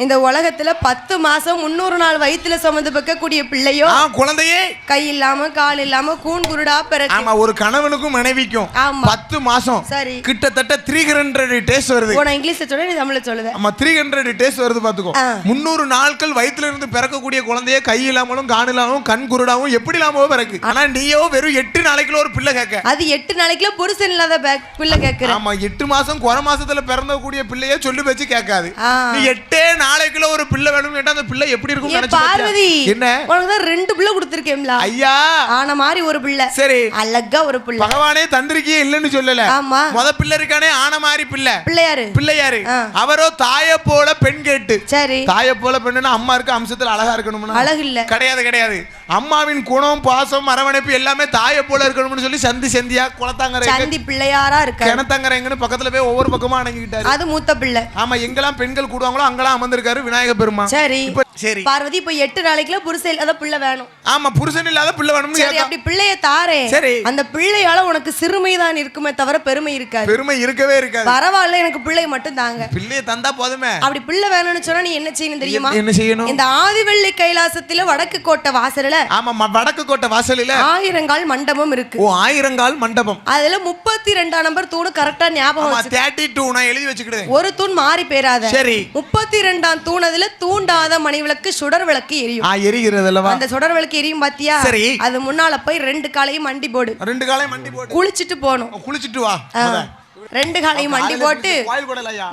இந்த உலகத்துல 10 மாசம் 300 நாள் வயித்துல சுமந்து பெக்கக்கூடிய பிள்ளையோ குழந்தையே கை இல்லாம கால் இல்லாம கூன் குருடா பிறகு. ஆமா, ஒரு கணவனுக்கும் மனைவிக்கும் 10 மாசம் சரி கிட்டத்தட்ட 300 டேஸ் வருது. நான் இங்கிலீஷ்ல சொல்றேன், நீ தமிழ்ல சொல்லுத. ஆமா 300 டேஸ் வருது பாத்துக்கோ. 300 நாட்கள் வயித்துல இருந்து பிறக்கக்கூடிய குழந்தைய கை இல்லாமலும் கால் இல்லாமலும் கண் குருடாவும் எப்படி இல்லாம பிறகு. ஆனா நீயோ வெறும் 8 நாளைக்குள்ள ஒரு பிள்ளை கேட்க. அது 8 நாளைக்குள்ள புருஷன் இல்லாத பிள்ளை கேக்குற. ஆமா 8 மாசம் குறை மாசத்துல பிறந்த கூடிய பிள்ளைய சொல்லி வச்சு கேட்காது. நீ 8 நாளைக்குள்ள ஒரு பிள்ளை வேணும் கேட்டா அந்த பிள்ளை எப்படி இருக்கும் நினைச்சு பார்வதி? என்ன உனக்கு தான் 2 பிள்ளை கொடுத்திருக்கேன்ல ஐயா, ஆன மாதிரி ஒரு பிள்ளை, சரி அழகா ஒரு பிள்ளை. பகவானே தந்திருக்கே இல்லன்னு சொல்லல. ஆமா முத பிள்ளை இருக்கானே ஆன மாதிரி பிள்ளையாரு அவரோ தாய போல பெண் கேட்டு. சரி தாய போல பெண்ணுன்னா அம்மா இருக்க அம்சத்துல அழகா இருக்கணும்னா அழகு இல்ல, கிடையாது. அம்மாவின் குணம் பாசம் அரவணைப்பு எல்லாமே தாய போல இருக்கணும்னு சொல்லி சந்தி சந்தியா குளத்தாங்கரை சந்தி பிள்ளையாரா இருக்கு. கிணத்தாங்கரைங்கன்னு பக்கத்துல போய் ஒவ்வொரு பக்கமா அடங்கிட்டாரு. அது மூத்த பிள்ளை. ஆமா எங்கெல்லாம் பெண்கள் கூடுவாங்களோ அங்கெல்லாம் அமர்ந்திருக்காரு விநாயக பெருமான். சரி சரி பார்வதி இப்ப 8 நாளைக்குள்ள புருஷன் இல்லாத பிள்ளை வேணும். ஆமா புருஷன் இல்லாத பிள்ளை வேணும். சரி அப்படி பிள்ளைய தாரே. சரி அந்த பிள்ளையால உனக்கு சிறுமைதான் இருக்குமே தவிர பெருமை இருக்காது. பெருமை இருக்கவே இருக்காது. பரவாயில்ல எனக்கு பிள்ளை மட்டும் தாங்க. பிள்ளைய தந்தா போதுமே. அப்படி பிள்ளை வேணும்னு சொன்னா நீ என்ன செய்யணும் தெரியுமா? என்ன செய்யணும்? இந்த ஆதிவள்ளி கைலாசத்துல வடக்கு கோட்டை வாசல்ல. ஆமா வடக்கு கோட்டை வாசல்ல 1000 கால் மண்டபம் இருக்கு. ஓ 1000 கால் மண்டபம். அதுல 32 நம்பர் தூணு கரெக்ட்டா ஞாபகம் வச்சு. 32 நான் எழுதி வச்சுக்கிட்டேன். ஒரு தூண் மாறி பேராத. சரி 32ஆம் தூண் அதுல தூண்டாத மணி விளக்கு சுடர் விளக்கு எரியும். எரிகிறது அல்லவா? அந்த சுடர் விளக்கு எரியும் பாத்தியா? சரி அது முன்னால போய் 2 காலையும் மண்டி போடு. 2 காலையும் மண்டி போடு. குளிச்சிட்டு போணும். குளிச்சிட்டு வா. 2 காலையும் மண்டி போட்டு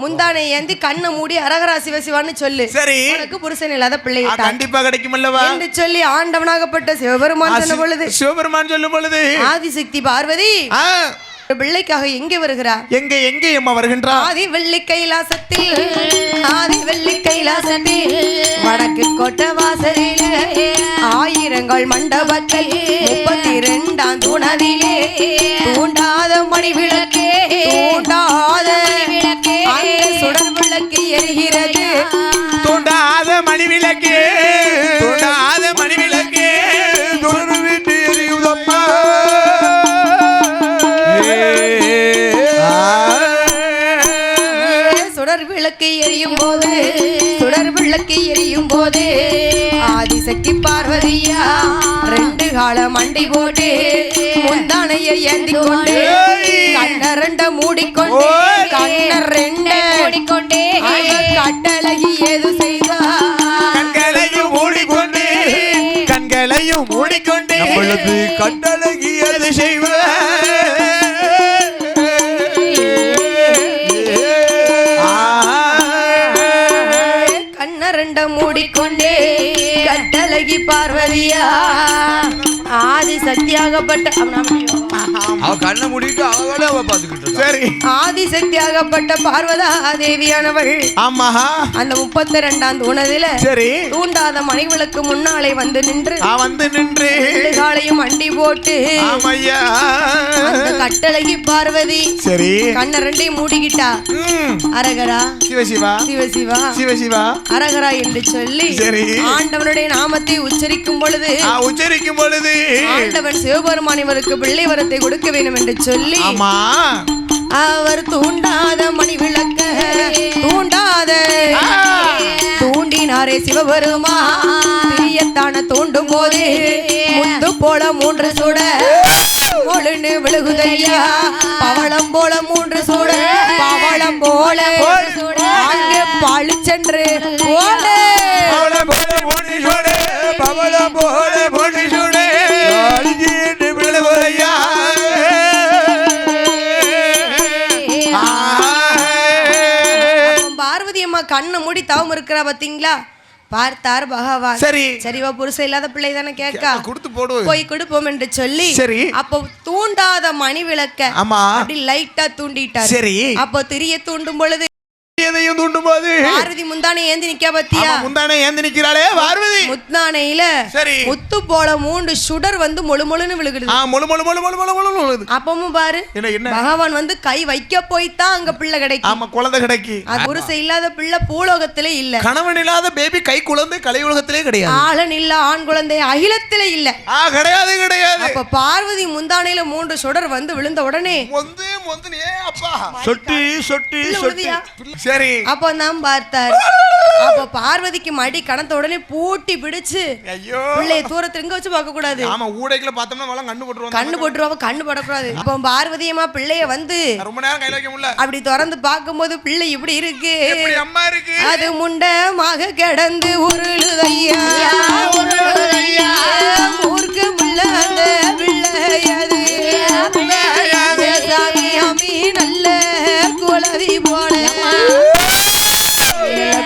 முந்தானை ஏந்தி கண்ணை மூடி அரகரா சிவ சிவான்னு சொல்லு. சரி உனக்கு புருஷன் இல்லாத பிள்ளை கண்டிப்பா கிடைக்கும் அல்லவா என்று சொல்லி ஆண்டவனாகப்பட்ட சிவபெருமான் சொல்லும் பொழுது ஆதிசக்தி பார்வதி பிள்ளைக்காக எங்கே வருகிறார்? எங்கே அம்மா வருகின்றார்? ஆதி வெள்ளி கைலாசத்தில் வடக்கு கோட்டை வாசலிலே 1000 கால் மண்டபத்தில் 32ஆம் தூணதிலே தூண்டாத மணி விளக்கே தூண்டாத சுடர் விளக்கு விளக்கு எரிகிறது தூண்டாத மணி விளக்கு தூண்டாத மணி விளக்கு துணு விட்டு எரியுதம்மா சுடர் விளக்கு எரியும் போது சுடர் விளக்கு எரியும் போது ஆதிசக்தி பார்வதியா ரெண்டு கால மண்டி போட்டு முந்தானையை ஏந்தி கொண்டு கண்ணரண்ட மூடிக்கொண்டு கண்ணரெண்ட மூடிக்கொண்டே கட்டழகி ஏது செய்தா கண்களையும் மூடிக்கொண்டு கண்களையும் மூடிக்கொண்டு நம்மளது கட்டழகி அது கண்ணரண்ட மூடிக்கொண்டே கட்டழகி பார்வதியா ஆதி சக்தியாகப்பட்ட அவ கண்ணை மூடிட்டு அவளே அவ பாத்துக்கிட்டு இருக்கா. சரி ஆதி சக்தியாகப்பட்ட பார்வதா தேவியானவள் ஆமா அந்த 32ஆம் உணதில சரி தூண்டாத மணி விளக்கு முன்னாலே வந்து நின்று வந்து நின்று காலையும் அண்டி போட்டு ஆமையா அந்த கட்டழகி பார்வதி சரி கண்ண ரெண்டையும் மூடிக்கிட்டா அரகரா சிவசிவா சிவசிவா சிவசிவா அரகரா என்று சொல்லி சரி ஆண்டவனுடைய நாமத்தை உச்சரிக்கும் பொழுது உச்சரிக்கும் பொழுது ஆண்டவன் சிவபெருமான் இவருக்கு பிள்ளை வரத்தை கொடுக்க வேண்டும் என்று சொல்லி ஆமா அவர் தூண்டாத மணி விளக்க தூண்டாத தூண்டினாரே சிவபெருமா பிரியத்தான தூண்டும் போது முந்து போல 3 சுட ஒழுன்னு விழுகுதையா பவளம் போல 3 சுட பவளம் போல அங்கே பழிச்சென்று போல பவளம் போல பொண்ணு சுடே விழுகுதையா பார்வதி அம்மா கண்ணை மூடி தவம் இருக்கிறா பாத்தீங்களா பார்த்தார் பகவான் சரி சரிவா புருஷன் இல்லாத பிள்ளை தானே கேட்கா கொடுத்து போடு போய் கொடுப்போம் என்று சொல்லி சரி அப்போ தூண்டாத மணி விளக்க ஆமா அப்படி லைட்டா தூண்டிட்டார் சரி அப்போ திரிய தூண்டும் பொழுது எதையும் தூண்டும் போது பார்வதி முந்தானை ஏந்தி நிக்க பத்தியா முந்தானை ஏந்தி நிக்கிறாளே பார்வதி முத்தானையில சரி முத்து போல 3 சுடர் வந்து முழு முழுன்னு விழுகுது முழு முழு முழு முழு முழு முழு முழுது அப்பமும் பாரு என்ன பகவான் வந்து கை வைக்க போய்தான் அங்க பிள்ளை கிடைக்கும் ஆமா குழந்தை கிடைக்கு அது புருஷன் இல்லாத பிள்ளை பூலோகத்திலே இல்ல கணவன் இல்லாத பேபி கை குழந்தை கலை உலகத்திலே கிடையாது ஆளன் இல்ல ஆண் குழந்தை அகிலத்திலே இல்ல கிடையாது கிடையாது அப்ப பார்வதி முந்தானையில 3 சுடர் வந்து விழுந்த உடனே மொந்து மொந்து அப்பா சொட்டி சொட்டி சொட்டி சரி அப்ப நான் பார்த்தார் அப்ப பார்வதிக்கு மடி கணத்த உடனே பூட்டி பிடிச்சு ஐயோ பிள்ளைய தூரத்துல எங்க வச்சு பார்க்க கூடாது ஆமா ஊடைக்குள்ள பார்த்தோம்னா வளம் கண்ணு போட்டுருவாங்க கண்ணு போட்டுருவாங்க கண்ணு படக்கூடாது அப்ப பார்வதியம்மா பிள்ளைய வந்து ரொம்ப நேரம் கையில வைக்க முடியல அப்படி திறந்து பார்க்கும்போது பிள்ளை இப்படி இருக்கு எப்படி அம்மா இருக்கு அது முண்டமாக கிடந்து உருளுதையா ஊருக்கு முள்ள அந்த பிள்ளையது சாமி அம்மி நல்ல குலவி போல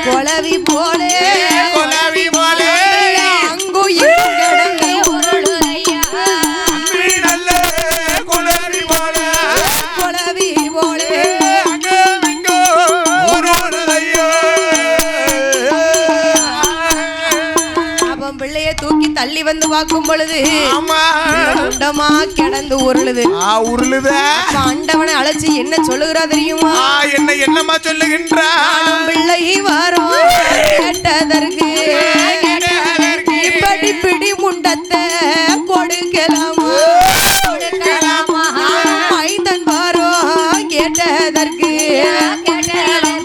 குலவி போல கொலவி போல அங்கு கிடந்து உருளுதையா நல்ல கொலவி போல குலவி போல அப்பம் பிள்ளைய தூக்கி தள்ளி வந்து பார்க்கும் பொழுது முண்டமா கிடந்து உருளுது உருளுத ஆண்டவனை அழைச்சு என்ன சொல்லுகிறா தெரியுமா என்னமா சொல்லுகின்றா பிள்ளை வரும் கேட்டதற்கு இப்படி பிடி முண்டத்தை கொடுக்கலாமா மைந்தன் வரும் கேட்டதற்கு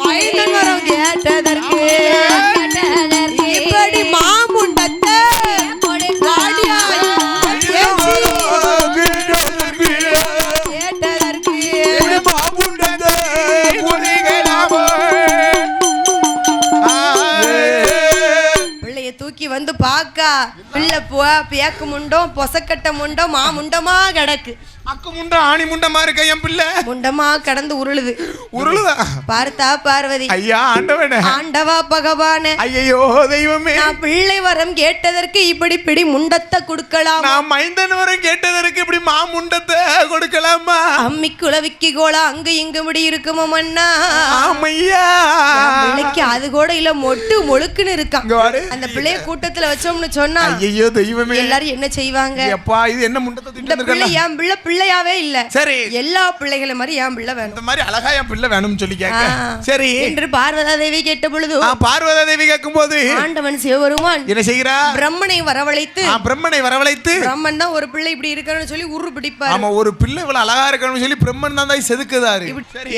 மைந்தன் வரும் கேட்டதற்கு இப்படி மாமுண்டத்தை கேட்டதற்கு பிள்ளைய தூக்கி வந்து பாக்கா பிள்ளை பேக்கு முண்டம் பொசக்கட்ட முண்டம் மாமுண்டமா கிடக்கு அக்கு முண்டை ஆணி முண்டமா இருக்க என் பிள்ளை முண்டமா கடந்து உருளுது உருளுதா பார்த்தா பார்வதி ஐயா ஆண்டவனே ஆண்டவா பகவானே ஐயோ தெய்வமே நான் பிள்ளை வரம் கேட்டதற்கு இப்படி பிடி முண்டத்தை கொடுக்கலாம் நான் மைந்தன் வரம் கேட்டதற்கு இப்படி மாமுண்டத்தை கொடுக்கலாமா அம்மி குலவிக்கு கோலா அங்க இங்க முடி இருக்குமோ மண்ணா ஆமையா பிள்ளைக்கு அது கூட இல்ல மொட்டு மொழுக்குன்னு இருக்கான் அந்த பிள்ளைய கூட்டத்துல வச்சோம்னு சொன்னா ஐயோ தெய்வமே எல்லாரும் என்ன செய்வாங்க எப்பா இது என்ன முண்டத்தை இந்த பிள்ளை என் பிள்ளை பிள்ளையாவே இல்ல. சரி. எல்லா பிள்ளைகளை மாதிரி என் பிள்ளை வேணும். இந்த மாதிரி அழகா என் பிள்ளை வேணும்னு சொல்லி கேட்க. சரி என்று பார்வதா தேவி கேட்ட பொழுது பார்வதா தேவி கேட்கும்போது ஆண்டவன் சிவபெருமான் என்ன செய்கிறா? பிரம்மனை வரவழைத்து பிரம்மன் தான் ஒரு பிள்ளை இப்படி இருக்கணும்னு சொல்லி உரு பிடிப்பார். ஆமா, ஒரு பிள்ளை இவ்வளவு அழகா இருக்கணும்னு சொல்லி பிரம்மன் தான் செதுக்குதாரு.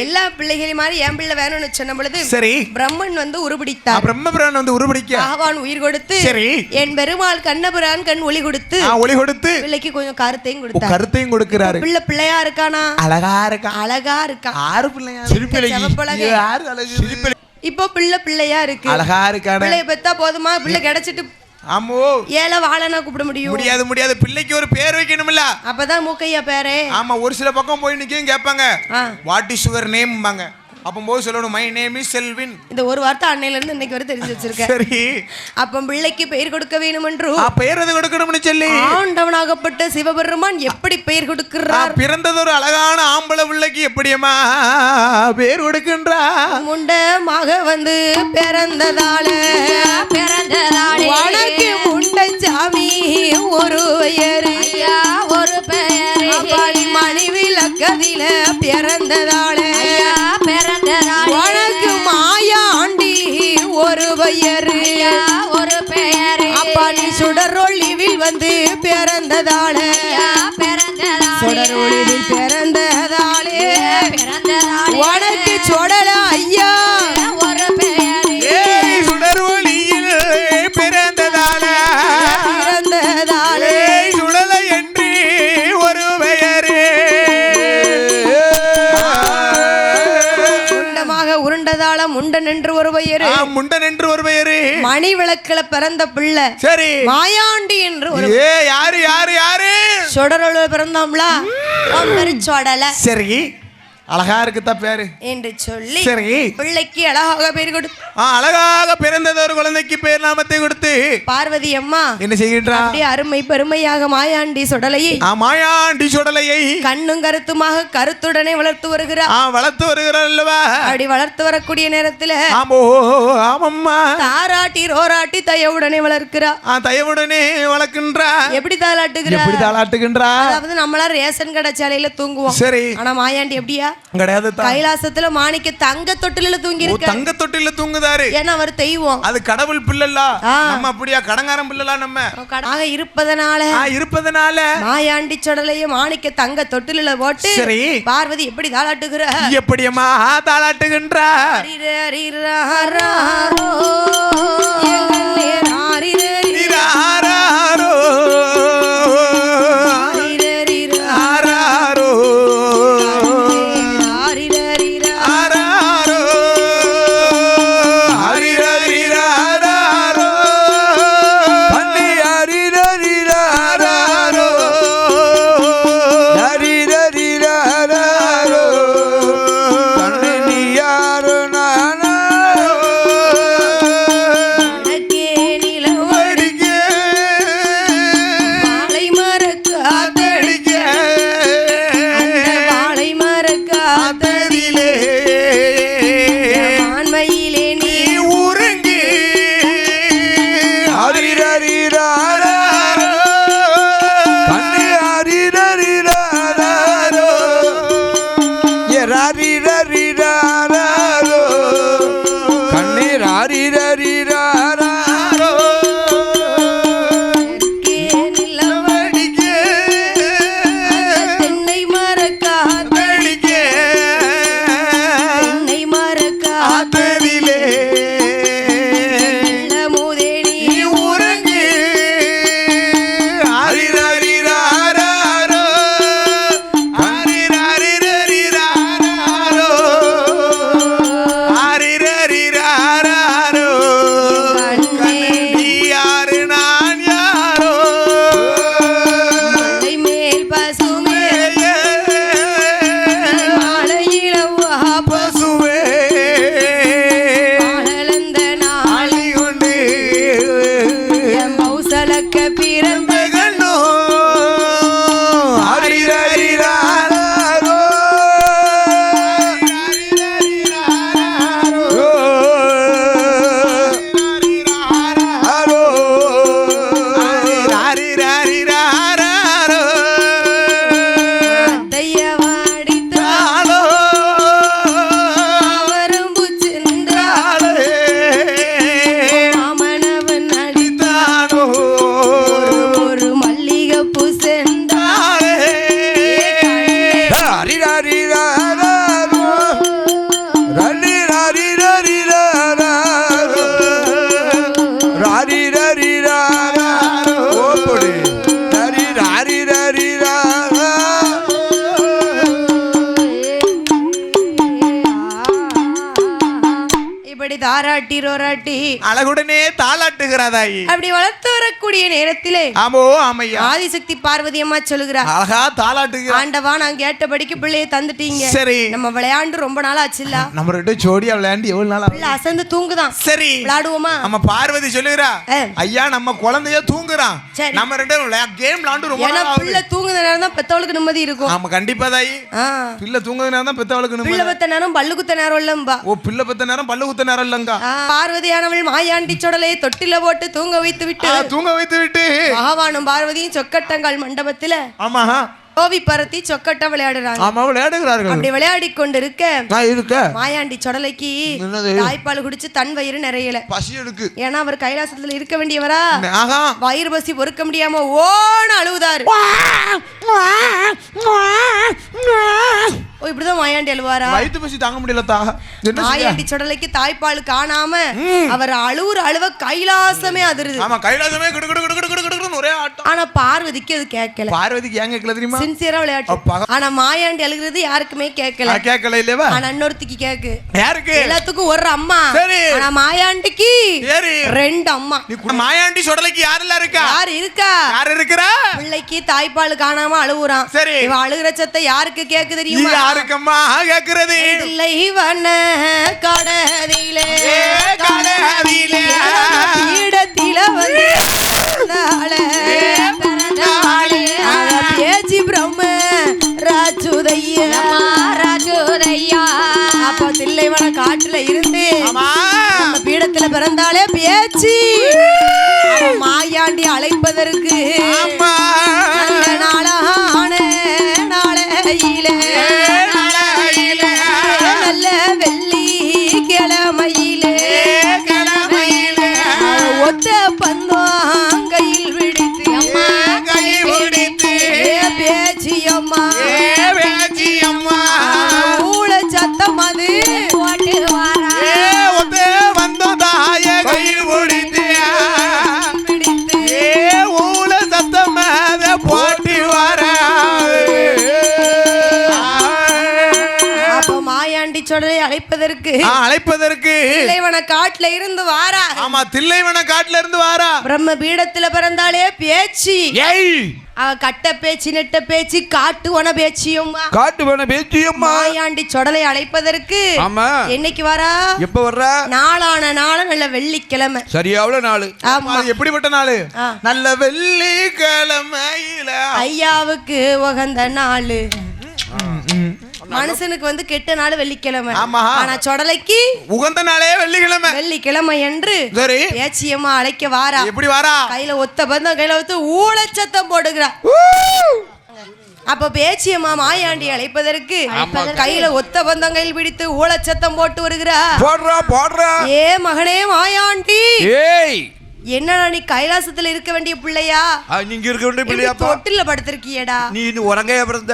எல்லா பிள்ளைகளை மாதிரி என் பிள்ளை வேணும்னு சொன்ன பொழுது சரி பிரம்மன் வந்து உருபிடித்தார். பிரம்மபிரான் வந்து உருபிடிக்க பகவான் உயிர் கொடுத்து சரி என் பெருமாள் கண்ணபிரான் கண் ஒளி கொடுத்து பிள்ளைக்கு கொஞ்சம் கருத்தையும் கொடுக்கிறாரு. பிள்ளை பிள்ளையா இருக்கானா? அழகா இருக்கா. ஆறு பிள்ளையா? இப்போ பிள்ளையா இருக்கு, அழகா இருக்கா. பிள்ளைய பெத்தா போதுமா? பிள்ளை கிடைச்சிட்டு ஆமோ ஏல வாழனா கூப்பிட முடியாது. பிள்ளைக்கு ஒரு பேர் வைக்கணும்ல, அப்பதான் மூக்கையா பேரே. ஆமா, ஒரு சில பக்கம் போய் நிக்க கேட்பாங்க வாட் இஸ் யுவர் நேம் பாங்க. அப்ப போய் சொல்லணும் மை நேம் இஸ் செல்வின். இந்த ஒரு வார்த்தை அன்னையில இருந்து இன்னைக்கு வரை தெரிஞ்சு வச்சிருக்கேன். சரி, அப்ப பிள்ளைக்கு பெயர் கொடுக்க வேணும் என்று பெயர் எது கொடுக்கணும்னு சொல்லி ஆண்டவனாகப்பட்ட சிவபெருமான் எப்படி பெயர் கொடுக்கிறார்? பிறந்தது ஒரு அழகான ஆம்பளை பிள்ளைக்கு எப்படியம்மா பெயர் கொடுக்கின்றார்? முண்டமாக வந்து பிறந்ததால உனக்கு முண்டை சாமி ஒரு பெயர், ஒரு பெயர் மனைவி லக்கதில பிறந்ததால உனக்கு மாயாண்டி ஒரு பெயர், ஒரு பெயர் அப்பா நீ சுடரொளிவில் வந்து பிறந்ததால சுடரொளிவில் பிறந்ததாலே உனக்கு சொடல ஐயா ஒரு பெயர், சுடரொளியில் பிறந்ததாலே சுடலை என்று ஒரு பெயர். உருண்டதால முண்டன் என்று ஒரு பெயரு, முண்டன் என்று ஒரு பெயரு. மணி விளக்குல பிறந்த பிள்ளை சரி மாயாண்டி என்று ஒரு யாரு சொடரோல பிறந்தாம்ல சொடல. சரி, அழகா இருக்குதா பேரு என்று சொல்லி சரி பிள்ளைக்கு அழகாக பேர் கொடுத்து அழகாக பிறந்தது ஒரு குழந்தைக்கு பேர் நாமத்தை கொடுத்து பார்வதி அம்மா என்ன செய்கின்றா? அப்படியே அருமை பெருமையாக மாயாண்டி சொடலையை கண்ணும் கருத்துமாக கருத்துடனே வளர்த்து வருகிறார். அல்லவா? அப்படி வளர்த்து வரக்கூடிய நேரத்துல ஆமம்மா தாராட்டி ரோராட்டி தயவுடனே வளர்க்கிறா. தயவுடனே வளர்க்கின்றா. எப்படி தாளாட்டுகிறா? அதாவது நம்மளா ரேஷன் கடை சாலையில தூங்குவோம். சரி, ஆனா மாயாண்டி எப்படியா? கிடையாது. கைலாசத்துல மாணிக்க தங்க தொட்டில தூங்கி இருக்கு. தங்க தொட்டில தூங்குதாரு. ஏன்னா அவர் தெய்வம், அது கடவுள் பிள்ளைல. நம்ம அப்படியா கடங்காரம் பிள்ளைல நம்ம இருப்பதனால மாயாண்டி சொடலைய மாணிக்க தங்க தொட்டில போட்டு சரி பார்வதி எப்படி தாளாட்டுகிற? எப்படியம்மா தாளாட்டுகின்றா? ரோராட்டி அழகுடனே தாளாட்டுகிறாதாயி. அப்படி வளர்த்து வரக்கூடிய நேரத்திலே ஆமோ ஆமையா ஆதிசக்தி பார்வதி அம்மா சொல்லுகிறா, அழகா தாளாட்டுகிறார். ஆண்டவா நான் கேட்டபடிக்கு பிள்ளைய தந்துட்டீங்க. சரி, நம்ம விளையாண்டு ரொம்ப நாள் ஆச்சுல்ல, நம்ம ரெண்டு ஜோடியா விளையாண்டு எவ்வளவு நாள் பிள்ளை அசந்து தூங்குதான். சரி விளையாடுவோமா? நம்ம பார்வதி சொல்லுகிறா, ஐயா நம்ம குழந்தைய தூங்குறான், நம்ம ரெண்டு கேம் விளையாண்டு ரொம்ப நாள் ஆகுது. பிள்ளை தூங்குற நேரம் தான் பெத்தவளுக்கு நிம்மதி இருக்கும். ஆமா கண்டிப்பா தாயி, பிள்ளை தூங்குற நேரம் தான் பெத்தவளுக்கு நிம்மதி. பிள்ளை பெத்த நேரம் பல்லு குத்த நேரம் இல்லம்பா. ஓ, பிள்ளை பெத்த நேரம் பல்லு குத்த நேரம் இல்லங்க. பார்வதியானவள் மாயாண்டி சொடலையை தொட்டில போட்டு தூங்க வைத்து விட்டு மகாவானும் பார்வதியும் சொக்கட்டங்கால் மண்டபத்துல ஆமா கோவி பரத்தி சொக்கட்டம் விளையாடுறாங்க. ஆமா விளையாடுகிறார்கள். அப்படி விளையாடி கொண்டு இருக்க மாயாண்டி சொடலைக்கு தாய்ப்பால் குடிச்சு தன் வயிறு நிறையல, பசி எடுக்கு. ஏன்னா அவர் கைலாசத்துல இருக்க வேண்டியவரா, வயிறு பசி பொறுக்க முடியாம ஓன்னு அழுவுதாரு. இப்படிதான் மாயாண்டி அழுவாரா? வயிற்று பசி தாங்க முடியல. மாயாண்டி சொடலைக்கு தாய்ப்பால் காணாம அவர் அழுவ கைலாசமே அதிருது. ஆமா கைலாசமே ஒரே ஆட்டம். ஆனா பார்வதிக்கு அது கேட்கல. பார்வதிக்கு ஏன் கேட்கல தெரியுமா? சின்சியரா விளையாட்டு. ஆனா மாயாண்டி அழுகிறது யாருக்குமே கேட்கல இல்லவா? ஆனா இன்னொருத்திக்கு கேக்கு. யாருக்கு? எல்லாத்துக்கும் ஒரு அம்மா. ஆனா மாயாண்டிக்கு ரெண்டு அம்மா. மாயாண்டி சொடலைக்கு யாரெல்லாம் இருக்கா? யார் இருக்கா? பிள்ளைக்கு தாய்ப்பால் காணாம அழுவுறான். இவ அழுகிற சத்தம் யாருக்கு கேக்கு தெரியுமா? யாருக்கம்மா கேக்குறது? இல்லை வண்ண கடதிலே பீடத்தில வந்து பேச்சு பிரம்ம ராஜுதையா அப்ப தில்லைவன காட்டுல இருந்து நம்ம பீடத்துல பிறந்தாலே பேச்சு மாயாண்டி அழைப்பதற்கு நாளான நாளையில நல்ல வெள்ளி கிழமையிலே ஒத்த பந்தம் கையில் விடுத்து பேச்சியம்மா ஊழ சத்தம் அது போட்டு வந்தோம் தாய கையில் பிடித்து ஊழ சத்தம் போட்டி வர. மாயாண்டி சொடலை அழைப்பதற்கு தில்லைவன காட்டுல இருந்து வாரா. ஆமா தில்லைவன காட்டுல இருந்து வாரா. பிரம்ம பீடத்துல பிறந்தாலே பேச்சு. கட்ட பேச்சு நெட்ட பேச்சு காட்டுவன பேச்சியும் மாயாண்டி சொடலை அழைப்பதற்கு என்னைக்கு வரா? எப்ப வர்றா? நாளான நல்ல வெள்ளிக்கிழமை. சரியாவுல நாள். ஆமா எப்படிப்பட்ட நாள்? நல்ல வெள்ளிக்கிழமையில ஐயாவுக்கு உகந்த நாள். மனுஷனுக்கு வந்து கெட்ட நாள் வெள்ளிக்கிழமை. ஆனா சொடலைக்கு உகந்த நாளே வெள்ளிக்கிழமை என்று பேச்சியம்மா அழைக்க வாரா. எப்படி வாரா? கையில ஒத்த பந்தம் கையில ஒத்து ஊழச்சத்தம் போடுகிறா. அப்ப பேச்சியம்மா மாயாண்டி அழைப்பதற்கு கையில ஒத்த பந்தம் கையில் பிடித்து ஊழச்சத்தம் போட்டு வருகிறா. ஏ மகனே மாயாண்டி, என்னடா நீ கைலாசத்துல இருக்க வேண்டிய பிள்ளையா? நீங்க இருக்க வேண்டிய பிள்ளையா? தொட்டில படுத்திருக்கியடா. நீ உறங்கையா பிறந்த?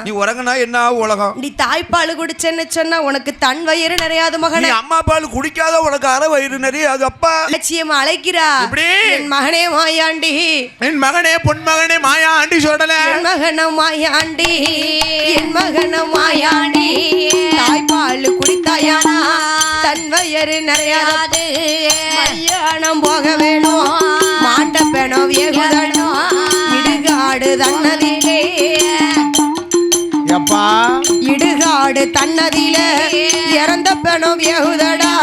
நீ உறங்கினா என்ன ஆகும் உலகம்? நீ தாய்ப்பால் குடிச்சேன்னு சொன்னா உனக்கு தன் வயிறு நிறையாது மகனே. அம்மா பால் குடிக்காத உனக்கு அரை வயிறு நிறையாது. அப்பா லட்சியமா அழைக்கிறா. என் மகனே மாயாண்டி, என் மகனே பொன்மகனே மாயாண்டி சொடல. என் மகன மாயாண்டி தாய்ப்பால் குடித்தாயானா தன் வயிறு நிறையாது. கல்யாணம் போக வேணும் மாண்ட பெணம் வேகுதணும் இடுகாடு தன்னதிலே இடுகாடு தன்னதிலே இறந்த பெணம் வேகுதடா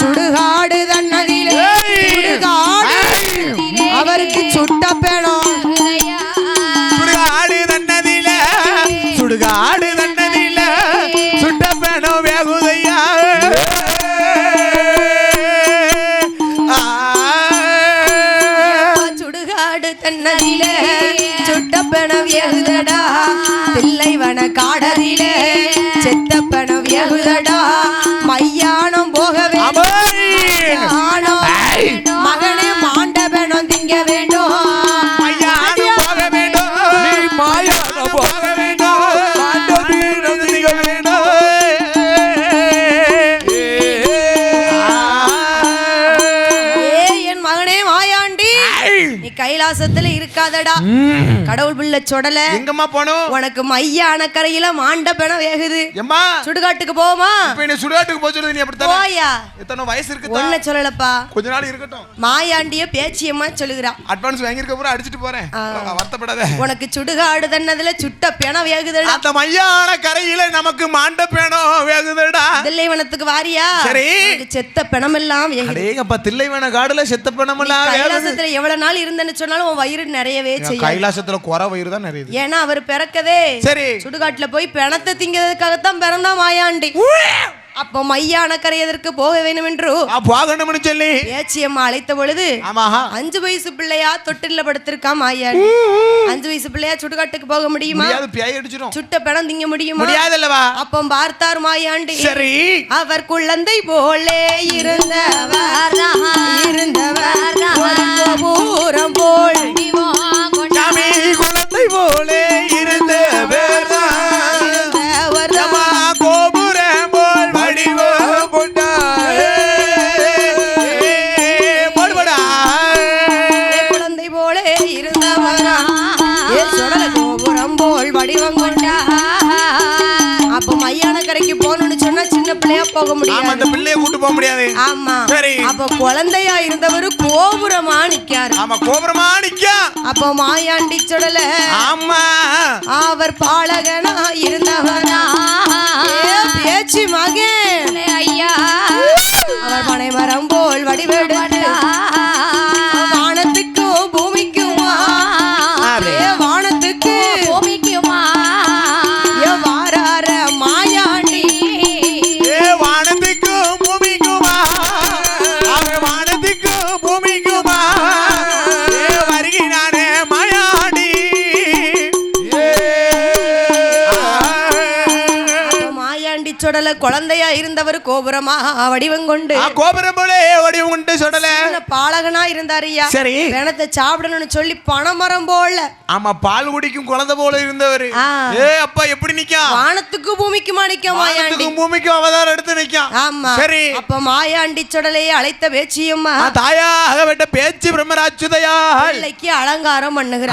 சுடுகாடு தன்னதிலே அவருக்கு சுட்ட பெணம் சுடுகாடு தன்னதிலே சுடுகாடு தன்னதிலே சுட்ட பெணம் வேகுதையா. தன்னதிலே சுட்ட பணம் எகுதடா தில்லைவன காடதிலே செத்த பணம் எகுதடா மையானம் போகவே மகனே மாண்ட பணம் திங்க வேண்டும். மையானம் போக வேண்டும். மாயானம் போக வேண்டும். திங்க வேண்டும். என் மகனே மாயாண்டி, நீ கைலாசத்துல இருக்காதடா கடவுள் பிள்ளை சொடல எங்கம்மா போணும் உனக்கு மையான கரையில மாண்ட பிணம் வேகுது எம்மா சுடுகாட்டுக்கு போமா இப்ப நீ சுடுகாட்டுக்கு போக சொல்றது நீ அப்படி போயா எத்தனை வயசு இருக்கு ஒண்ணு சொல்லலப்பா கொஞ்ச நாள் இருக்கட்டும் மாயாண்டிய பேச்சியம்மா சொல்லுகிறா அட்வான்ஸ் வாங்கிருக்க பூரா அடிச்சிட்டு போறேன் வருத்தப்படாத உனக்கு சுடுகாடு தன்னதுல சுட்ட பிணம் வேகுதுடா அந்த மையான கரையில நமக்கு மாண்ட பிணம் வேகுதுடா தில்லைவனத்துக்கு வாரியா சரி செத்த பிணம் எல்லாம் அடேங்கப்பா தில்லைவன காடுல செத்த பிணம் எல்லாம் கைலாசத்துல எவ்வளவு நாள் இருந்தேன்னு சொன்னாலும் உன் வயிறு நிறையவே செய்யும் கைலாசத்துல குறை வயிறு தான் நிறைய ஏன்னா அவர் பிறக்கதே சரி சுடுகாட்டுல போய் பிணத்தை திங்கிறதுக்காகத்தான் பிறந்தா மாயாண்டி அப்போ மையான கரை எதற்கு போக வேண்டும் என்று போகணும்னு சொல்லி பேச்சியம்மா அழைத்த பொழுது 5 வயசு பிள்ளையா தொட்டில படுத்திருக்கா மாயாண்டி 5 வயசு பிள்ளையா சுடுகாட்டுக்கு போக முடியுமா பேய் அடிச்சிரும் சுட்ட பிணம் திங்க முடியுமா முடியாதல்லவா அப்போ பார்த்தார் மாயாண்டி சரி அவர் குழந்தை போலே இருந்தவர் பூரம் போல் குழந்தை போலே இருந்தவர் அப்ப மையான கரைக்கு போகணும்னு சொன்னா சின்ன பிள்ளையா போக முடியாது அந்த பிள்ளைய கூட்டு போக முடியாது ஆமா சரி அப்ப குழந்தையா இருந்தவரு கோபுரமா நிக்காரு ஆமா கோபுரமா நிக்கா அப்ப மாயாண்டி சொல்லல ஆமா அவர் பாலகனா இருந்தவனா பேச்சு மகன் ஐயா அவர் பனை மரம் போல் வடிவெடுத்து வானத்துக்கும் பூமிக்குமா வானத்துக்கு பூமிக்குமா வாரார மாயாண்டி வானத்துக்கும் பூமிக்குமா வானத்துக்கும் பூமிக்குமா வருகிறானே மாயாண்டி மாயாண்டி சொடல குழந்தையா இருந்தவர் கோபுரமா வடிவம் கொண்டு கோபுரம் போல வடிவம் கொண்டு சொடல பாலகனா இருந்தாரியா சரி பிணத்தை சாப்பிடணும்னு சொல்லி பனைமரம் போல ஆமா பால் குடிக்கும் குழந்தை போல இருந்தவர் அப்பா எப்படி நிக்கா வானத்துக்கு பூமிக்குமா நிக்க மாயாண்டி பூமிக்கு அவதாரம் எடுத்து நிக்கா ஆமா சரி அப்ப மாயாண்டி சொடலையே அழைத்த பேச்சியம்மா தாயாக விட்ட பேச்சு பிரம்மராட்சுதையா அலங்காரம் பண்ணுகிறார்